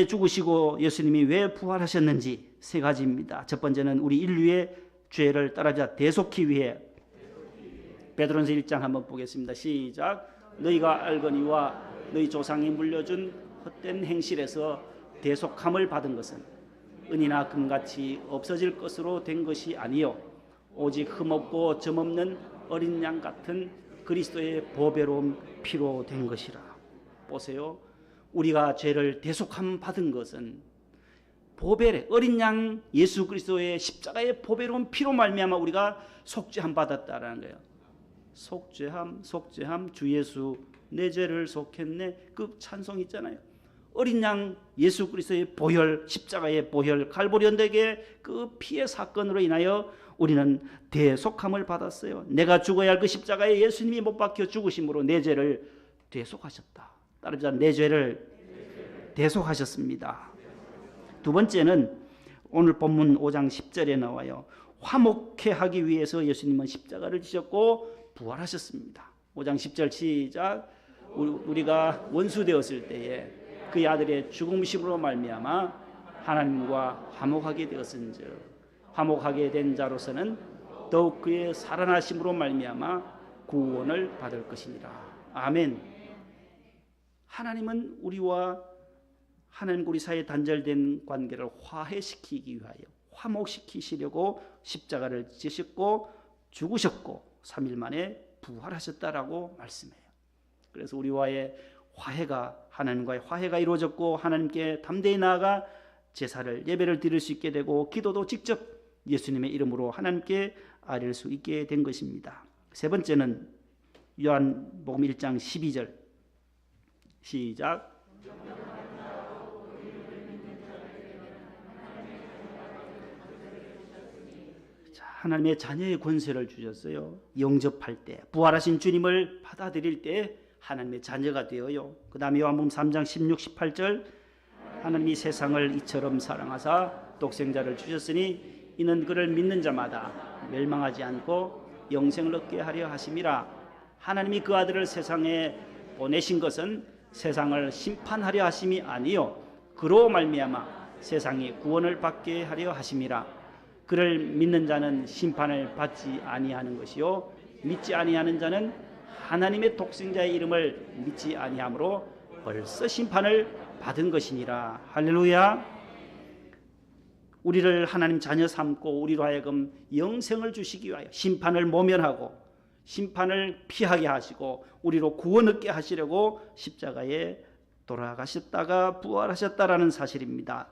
죽으시고 예수님이 왜 부활하셨는지 세 가지입니다. 첫 번째는 우리 인류의 죄를 따라잡아 대속히 위해 베드로전서 1장 한번 보겠습니다. 시작. 너희가 알거니와 너희 조상이 물려준 헛된 행실에서 대속함을 받은 것은 은이나 금같이 없어질 것으로 된 것이 아니요 오직 흠없고 점없는 어린 양 같은 그리스도의 보배로운 피로 된 것이라. 보세요. 우리가 죄를 대속함 받은 것은 보배래 어린 양 예수 그리스도의 십자가의 보배로운 피로 말미암아 우리가 속죄함 받았다라는 거예요. 속죄함 주 예수 내 죄를 속했네. 그 찬송 있잖아요. 어린 양 예수 그리스도의 보혈, 십자가의 보혈, 갈보리 언덕의 그 피의 사건으로 인하여 우리는 대속함을 받았어요. 내가 죽어야 할 그 십자가에 예수님이 못 박혀 죽으심으로 내 죄를 대속하셨다. 따라서 내 죄를 대속하셨습니다. 두 번째는 오늘 본문 5장 10절에 나와요. 화목케 하기 위해서 예수님은 십자가를 지셨고 부활하셨습니다. 5장 10절 시작. 우리가 원수 되었을 때에 그의 아들의 죽음심으로 말미암아 하나님과 화목하게 되었은즉 화목하게 된 자로서는 더욱 그의 살아나심으로 말미암아 구원을 받을 것이니라. 아멘. 하나님은 우리와 하나님과 우리 사이에 단절된 관계를 화해시키기 위하여 화목시키시려고 십자가를 지셨고 죽으셨고 3일 만에 부활하셨다라고 말씀해요. 그래서 우리와의 화해가 하나님과의 화해가 이루어졌고 하나님께 담대히 나아가 제사를 예배를 드릴 수 있게 되고 기도도 직접 예수님의 이름으로 하나님께 아뢰 수 있게 된 것입니다. 세 번째는 요한복음 1장 12절 시작. 하나님의 자녀의 권세를 주셨어요. 영접할 때 부활하신 주님을 받아들일 때 하나님의 자녀가 되어요. 그 다음에 요한복음 3장 16, 18절 하나님이 세상을 이처럼 사랑하사 독생자를 주셨으니 이는 그를 믿는 자마다 멸망하지 않고 영생을 얻게 하려 하심이라. 하나님이 그 아들을 세상에 보내신 것은 세상을 심판하려 하심이 아니요 그로 말미암아 세상이 구원을 받게 하려 하심이라. 그를 믿는 자는 심판을 받지 아니하는 것이요 믿지 아니하는 자는 하나님의 독생자의 이름을 믿지 아니하므로 벌써 심판을 받은 것이니라. 할렐루야. 우리를 하나님 자녀 삼고 우리로 하여금 영생을 주시기 위하여 심판을 모면하고 심판을 피하게 하시고 우리로 구원 얻게 하시려고 십자가에 돌아가셨다가 부활하셨다라는 사실입니다.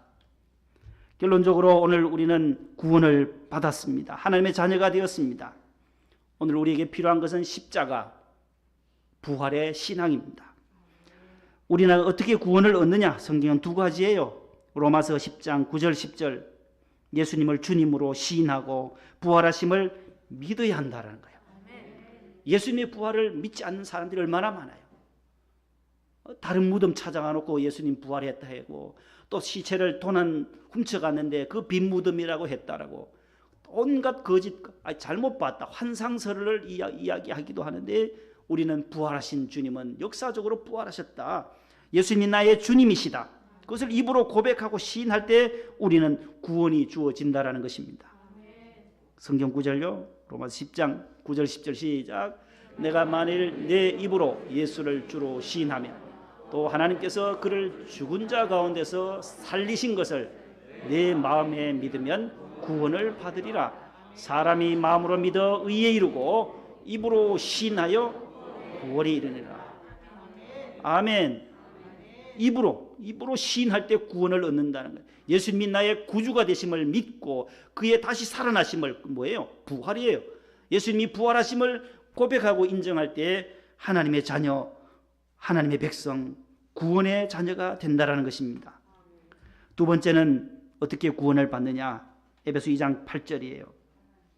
결론적으로 오늘 우리는 구원을 받았습니다. 하나님의 자녀가 되었습니다. 오늘 우리에게 필요한 것은 십자가, 부활의 신앙입니다. 우리는 어떻게 구원을 얻느냐? 성경은 두 가지예요. 로마서 10장 9절 10절 예수님을 주님으로 시인하고 부활하심을 믿어야 한다는 거예요. 예수님의 부활을 믿지 않는 사람들이 얼마나 많아요. 다른 무덤 찾아가 놓고 예수님 부활했다 하고 또 시체를 도난 훔쳐갔는데 그 빈 무덤이라고 했다라고 온갖 거짓 잘못 봤다 환상설을 이야기하기도 하는데 우리는 부활하신 주님은 역사적으로 부활하셨다. 예수님이 나의 주님이시다. 그것을 입으로 고백하고 시인할 때 우리는 구원이 주어진다라는 것입니다. 성경 구절요. 로마서 10장 9절 10절 시작. 내가 만일 내 입으로 예수를 주로 시인하면 또 하나님께서 그를 죽은 자 가운데서 살리신 것을 내 마음에 믿으면 구원을 받으리라. 사람이 마음으로 믿어 의에 이르고 입으로 시인하여 구원에 이르니라. 아멘. 입으로 시인할 때 구원을 얻는다는 거예요. 예수님이 나의 구주가 되심을 믿고 그의 다시 살아나심을 뭐예요? 부활이에요. 예수님이 부활하심을 고백하고 인정할 때 하나님의 자녀, 하나님의 백성, 구원의 자녀가 된다라는 것입니다. 두 번째는 어떻게 구원을 받느냐? 에베소 2장 8절이에요.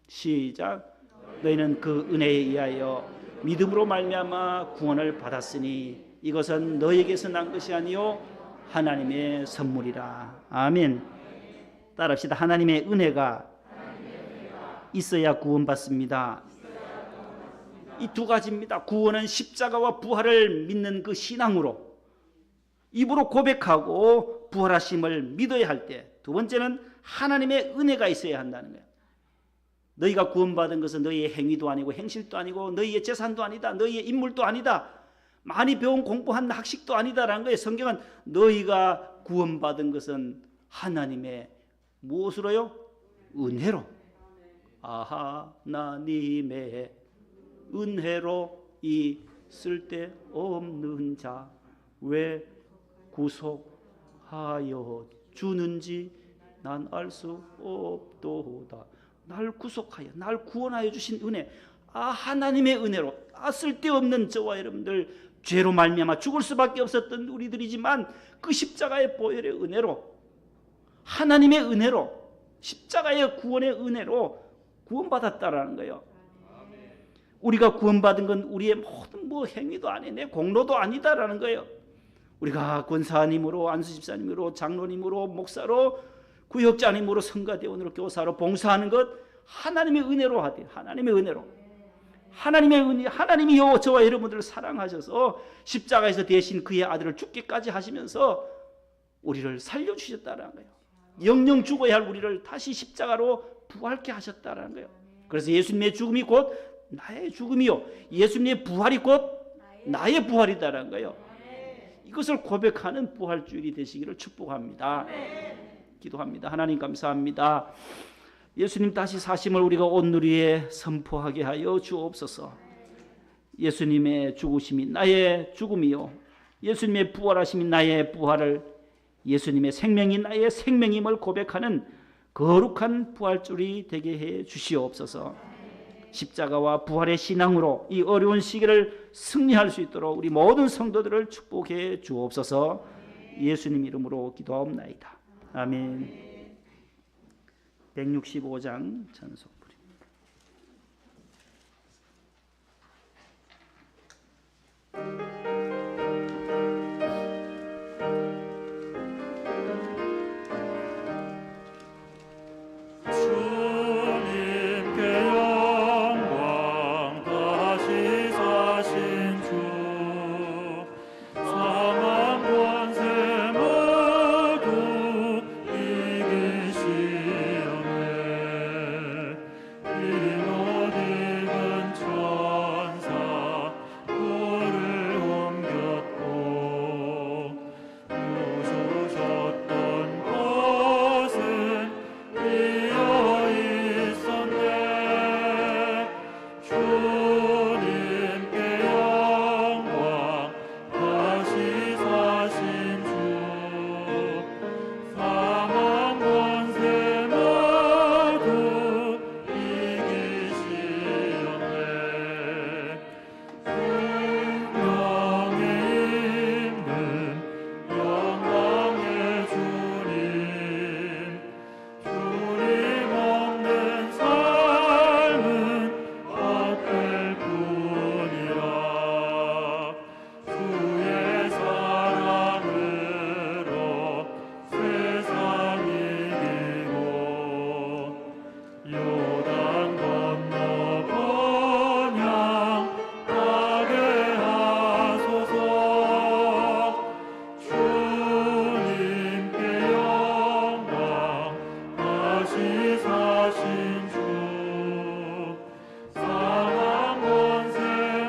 시작. 너희는 그 은혜에 의하여 믿음으로 말미암아 구원을 받았으니 이것은 너희에게서 난 것이 아니요 하나님의 선물이라. 아멘. 따라합시다. 하나님의 은혜가 있어야 구원받습니다. 이 두 가지입니다. 구원은 십자가와 부활을 믿는 그 신앙으로 입으로 고백하고 부활하심을 믿어야 할 때, 두 번째는 하나님의 은혜가 있어야 한다는 거예요. 너희가 구원받은 것은 너희의 행위도 아니고 행실도 아니고 너희의 재산도 아니다. 너희의 인물도 아니다. 많이 배운 공부한 학식도 아니다라는 거예요. 성경은 너희가 구원받은 것은 하나님의 무엇으로요? 은혜로. 하나님의 은혜로 이 쓸데없는 자 왜 구속하여 주는지 난 알 수 없도다. 날 구속하여 날 구원하여 주신 은혜, 하나님의 은혜로, 쓸데없는 저와 여러분들 죄로 말미암아 죽을 수밖에 없었던 우리들이지만 그 십자가의 보혈의 은혜로, 하나님의 은혜로, 십자가의 구원의 은혜로 구원받았다라는 거예요. 우리가 구원받은 건 우리의 모든 행위도 아니, 내 공로도 아니다라는 거예요. 우리가 권사님으로, 안수집사님으로, 장로님으로, 목사로, 구역자님으로, 성가대원으로, 교사로 봉사하는 것 하나님의 은혜로 하되, 하나님의 은혜로, 하나님의 은혜, 하나님이 저와 여러분들을 사랑하셔서 십자가에서 대신 그의 아들을 죽기까지 하시면서 우리를 살려주셨다는 거예요. 영영 죽어야 할 우리를 다시 십자가로 부활케 하셨다는 거예요. 그래서 예수님의 죽음이 곧 나의 죽음이요, 예수님의 부활이 곧 나의 부활이다라는 거예요. 이것을 고백하는 부활주일이 되시기를 축복합니다. 기도합니다. 하나님 감사합니다. 예수님 다시 사심을 우리가 온누리에 선포하게 하여 주옵소서. 예수님의 죽으심이 나의 죽음이요, 예수님의 부활하심이 나의 부활을, 예수님의 생명이 나의 생명임을 고백하는 거룩한 부활주일이 되게 해 주시옵소서. 십자가와 부활의 신앙으로 이 어려운 시기를 승리할 수 있도록 우리 모든 성도들을 축복해 주옵소서. 예수님 이름으로 기도하옵나이다. 아멘. 165장 찬송부입니다. 주님께 영광, 다시 사신 주, 사망 권세 모두 이기시었네. 이못 입은 천사 돌을 옮겼고, 부수셨던 곳은 비어 있었네. 주님께 영광, 다시 사신 주, 사망 권세 모두 이기시었네. 생명에 있는 영광의 주님, 주님 없는 삶은 헛될 뿐이라. 주의 사랑으로 세상 이기고, 요단 건너 번향하게 하소서. 주님께 영광, 다시 사신 주, 사망 권세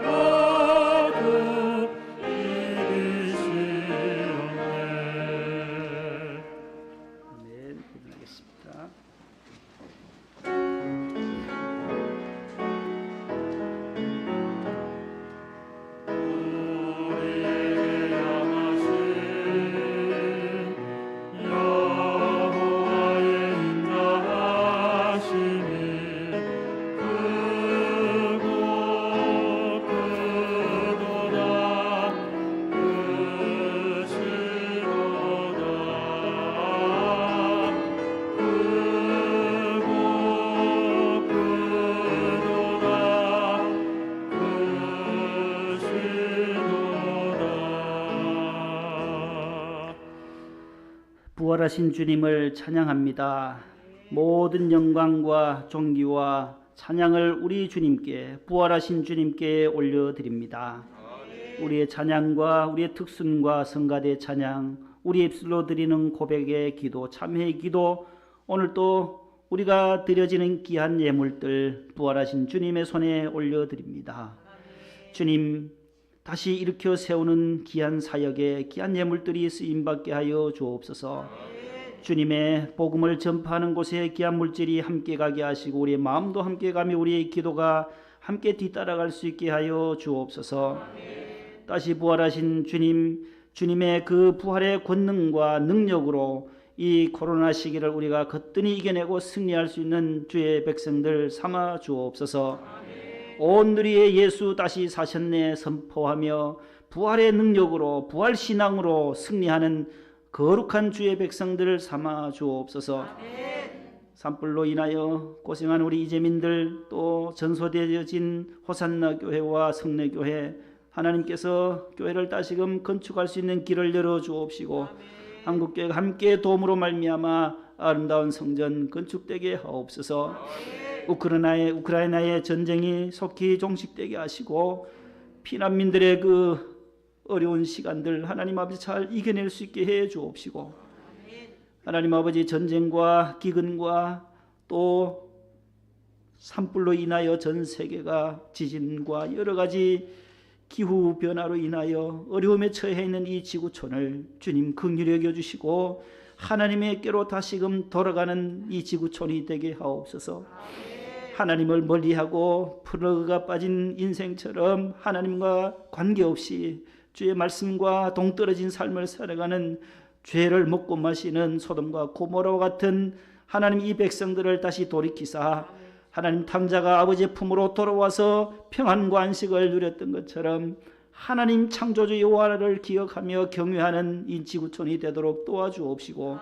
모두 이기시었네. 아멘. 기도하겠습니다. 우리에게 향하신 여호와의 인자하심이 크고 크도다, 크시도다, 크고 크도다. 부활하신 주님을 찬양합니다. 모든 영광과 존귀와 찬양을 우리 주님께, 부활하신 주님께 올려드립니다. 우리의 찬양과 우리의 특순과 성가대 찬양, 우리 입술로 드리는 고백의 기도, 참회의 기도, 오늘 또 우리가 드려지는 귀한 예물들 부활하신 주님의 손에 올려드립니다. 주님, 다시 일으켜 세우는 귀한 사역에 귀한 예물들이 쓰임받게 하여 주옵소서. 주님의 복음을 전파하는 곳에 귀한 물질이 함께 가게 하시고, 우리의 마음도 함께 가며 우리의 기도가 함께 뒤따라갈 수 있게 하여 주옵소서. 다시 부활하신 주님, 주님의 그 부활의 권능과 능력으로 이 코로나 시기를 우리가 거뜬히 이겨내고 승리할 수 있는 주의 백성들 삼아 주옵소서. 온 누리에 예수 다시 사셨네 선포하며 부활의 능력으로, 부활 신앙으로 승리하는 거룩한 주의 백성들을 삼아 주옵소서. 산불로 인하여 고생한 우리 이재민들, 또 전소되어진 호산나 교회와 성례교회, 하나님께서 교회를 다시금 건축할 수 있는 길을 열어 주옵시고 한국교회가 함께 도움으로 말미암아 아름다운 성전 건축되게 하옵소서. 우크라이나의 전쟁이 속히 종식되게 하시고 피난민들의 그 어려운 시간들 하나님 아버지 잘 이겨낼 수 있게 해 주옵시고 하나님 아버지 전쟁과 기근과 또 산불로 인하여 전 세계가 지진과 여러 가지 기후 변화로 인하여 어려움에 처해 있는 이 지구촌을 주님 긍휼히 여겨 주시고 하나님의께로 다시금 돌아가는 이 지구촌이 되게 하옵소서. 하나님을 멀리하고 플러그가 빠진 인생처럼 하나님과 관계없이 주의 말씀과 동떨어진 삶을 살아가는 죄를 먹고 마시는 소돔과 고모라와 같은 하나님 이 백성들을 다시 돌이키사 하나님 탕자가 아버지의 품으로 돌아와서 평안과 안식을 누렸던 것처럼 하나님 창조주 여호와를 기억하며 경외하는 이 지구촌이 되도록 도와주옵시고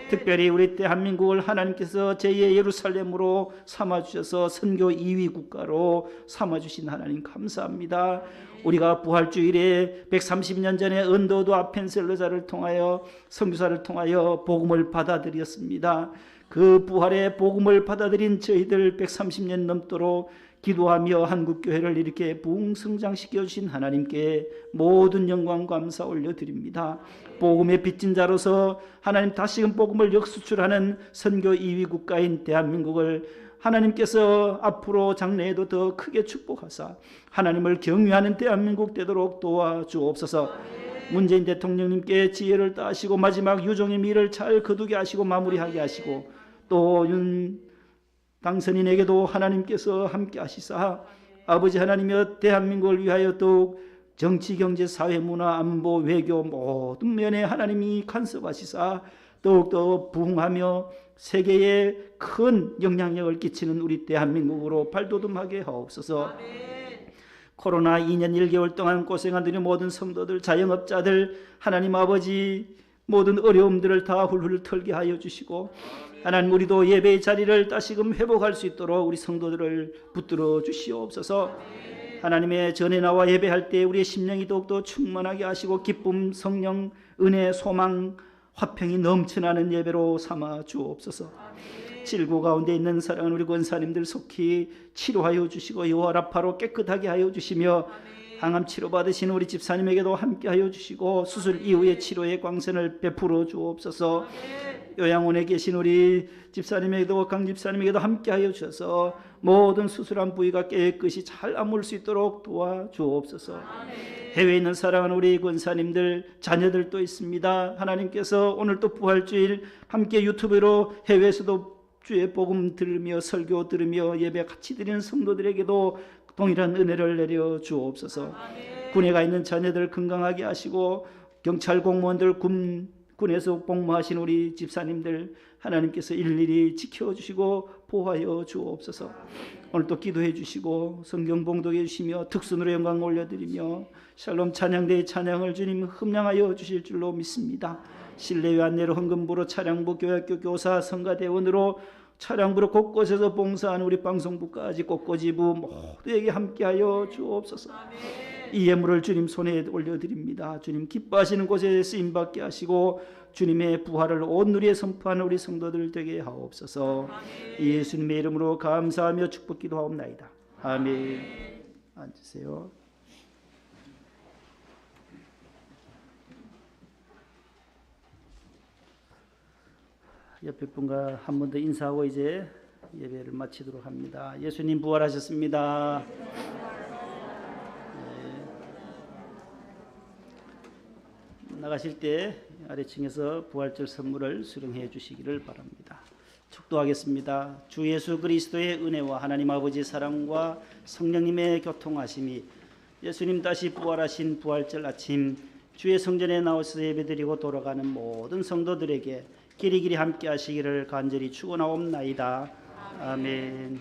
특별히 우리 대한민국을 하나님께서 제2의 예루살렘으로 삼아주셔서 선교 2위 국가로 삼아주신 하나님 감사합니다. 우리가 부활주일에 130년 전에 언더우드 아펜셀러자를 통하여 선교사를 통하여 복음을 받아들였습니다. 그 부활의 복음을 받아들인 저희들 130년 넘도록 기도하며 한국교회를 이렇게 부흥성장시켜 주신 하나님께 모든 영광 감사 올려드립니다. 복음의 빚진 자로서 하나님 다시금 복음을 역수출하는 선교 2위 국가인 대한민국을 하나님께서 앞으로 장래에도 더 크게 축복하사 하나님을 경외하는 대한민국 되도록 도와주옵소서. 문재인 대통령님께 지혜를 따시고 마지막 유종의 미를 잘 거두게 하시고 마무리하게 하시고 또 윤 당선인에게도 하나님께서 함께 하시사 아버지 하나님이여 대한민국을 위하여 더욱 정치, 경제, 사회, 문화, 안보, 외교 모든 면에 하나님이 간섭하시사 더욱더 부흥하며 세계에 큰 영향력을 끼치는 우리 대한민국으로 발돋움하게 하옵소서. 코로나 2년 1개월 동안 고생한 우리 모든 성도들, 자영업자들 하나님 아버지 모든 어려움들을 다 훌훌 털게 하여 주시고 하나님 우리도 예배의 자리를 다시금 회복할 수 있도록 우리 성도들을 붙들어 주시옵소서. 하나님의 전에 나와 예배할 때 우리의 심령이 더욱더 충만하게 하시고 기쁨, 성령, 은혜, 소망, 화평이 넘쳐나는 예배로 삼아 주옵소서. 질고 가운데 있는 사랑하는 우리 권사님들 속히 치료하여 주시고 여호와 라파로 깨끗하게 하여 주시며 항암 치료 받으신 우리 집사님에게도 함께 하여 주시고 수술 이후의 치료의 광선을 베풀어 주옵소서. 요양원에 계신 우리 집사님에게도 강 집사님에게도 함께 하여 주셔서 모든 수술한 부위가 깨끗이 잘 아물 수 있도록 도와주옵소서. 해외에 있는 사랑하는 우리 권사님들 자녀들도 있습니다. 하나님께서 오늘 또 부활주일 함께 유튜브로 해외에서도 주의 복음 들으며 설교 들으며 예배 같이 드리는 성도들에게도 동일한 은혜를 내려 주옵소서. 군에 가 있는 자녀들 건강하게 하시고 경찰 공무원들 군에서 복무하신 우리 집사님들 하나님께서 일일이 지켜주시고 보호하여 주옵소서. 오늘 또 기도해 주시고 성경 봉독해 주시며 특순으로 영광 올려드리며 샬롬 찬양대의 찬양을 주님 흠량하여 주실 줄로 믿습니다. 실내외 안내로 헌금부로 차량부 교회학교 교사 성가대원으로 차량부로 곳곳에서 봉사하는 우리 방송부까지 꽃꽂이부 모두에게 함께하여 주옵소서. 이 예물을 주님 손에 올려드립니다. 주님 기뻐하시는 곳에 쓰임받게 하시고 주님의 부활을 온 누리에 선포하는 우리 성도들 되게 하옵소서. 예수님의 이름으로 감사하며 축복 기도하옵나이다. 아멘. 앉으세요. 옆에 분과 한 번 더 인사하고 이제 예배를 마치도록 합니다. 예수님 부활하셨습니다. 나가실 때 아래층에서 부활절 선물을 수령해 주시기를 바랍니다. 축도하겠습니다. 주 예수 그리스도의 은혜와 하나님 아버지의 사랑과 성령님의 교통하심이 예수님 다시 부활하신 부활절 아침 주의 성전에 나와서 예배드리고 돌아가는 모든 성도들에게 길이길이 함께 하시기를 간절히 축원하옵나이다. 아멘.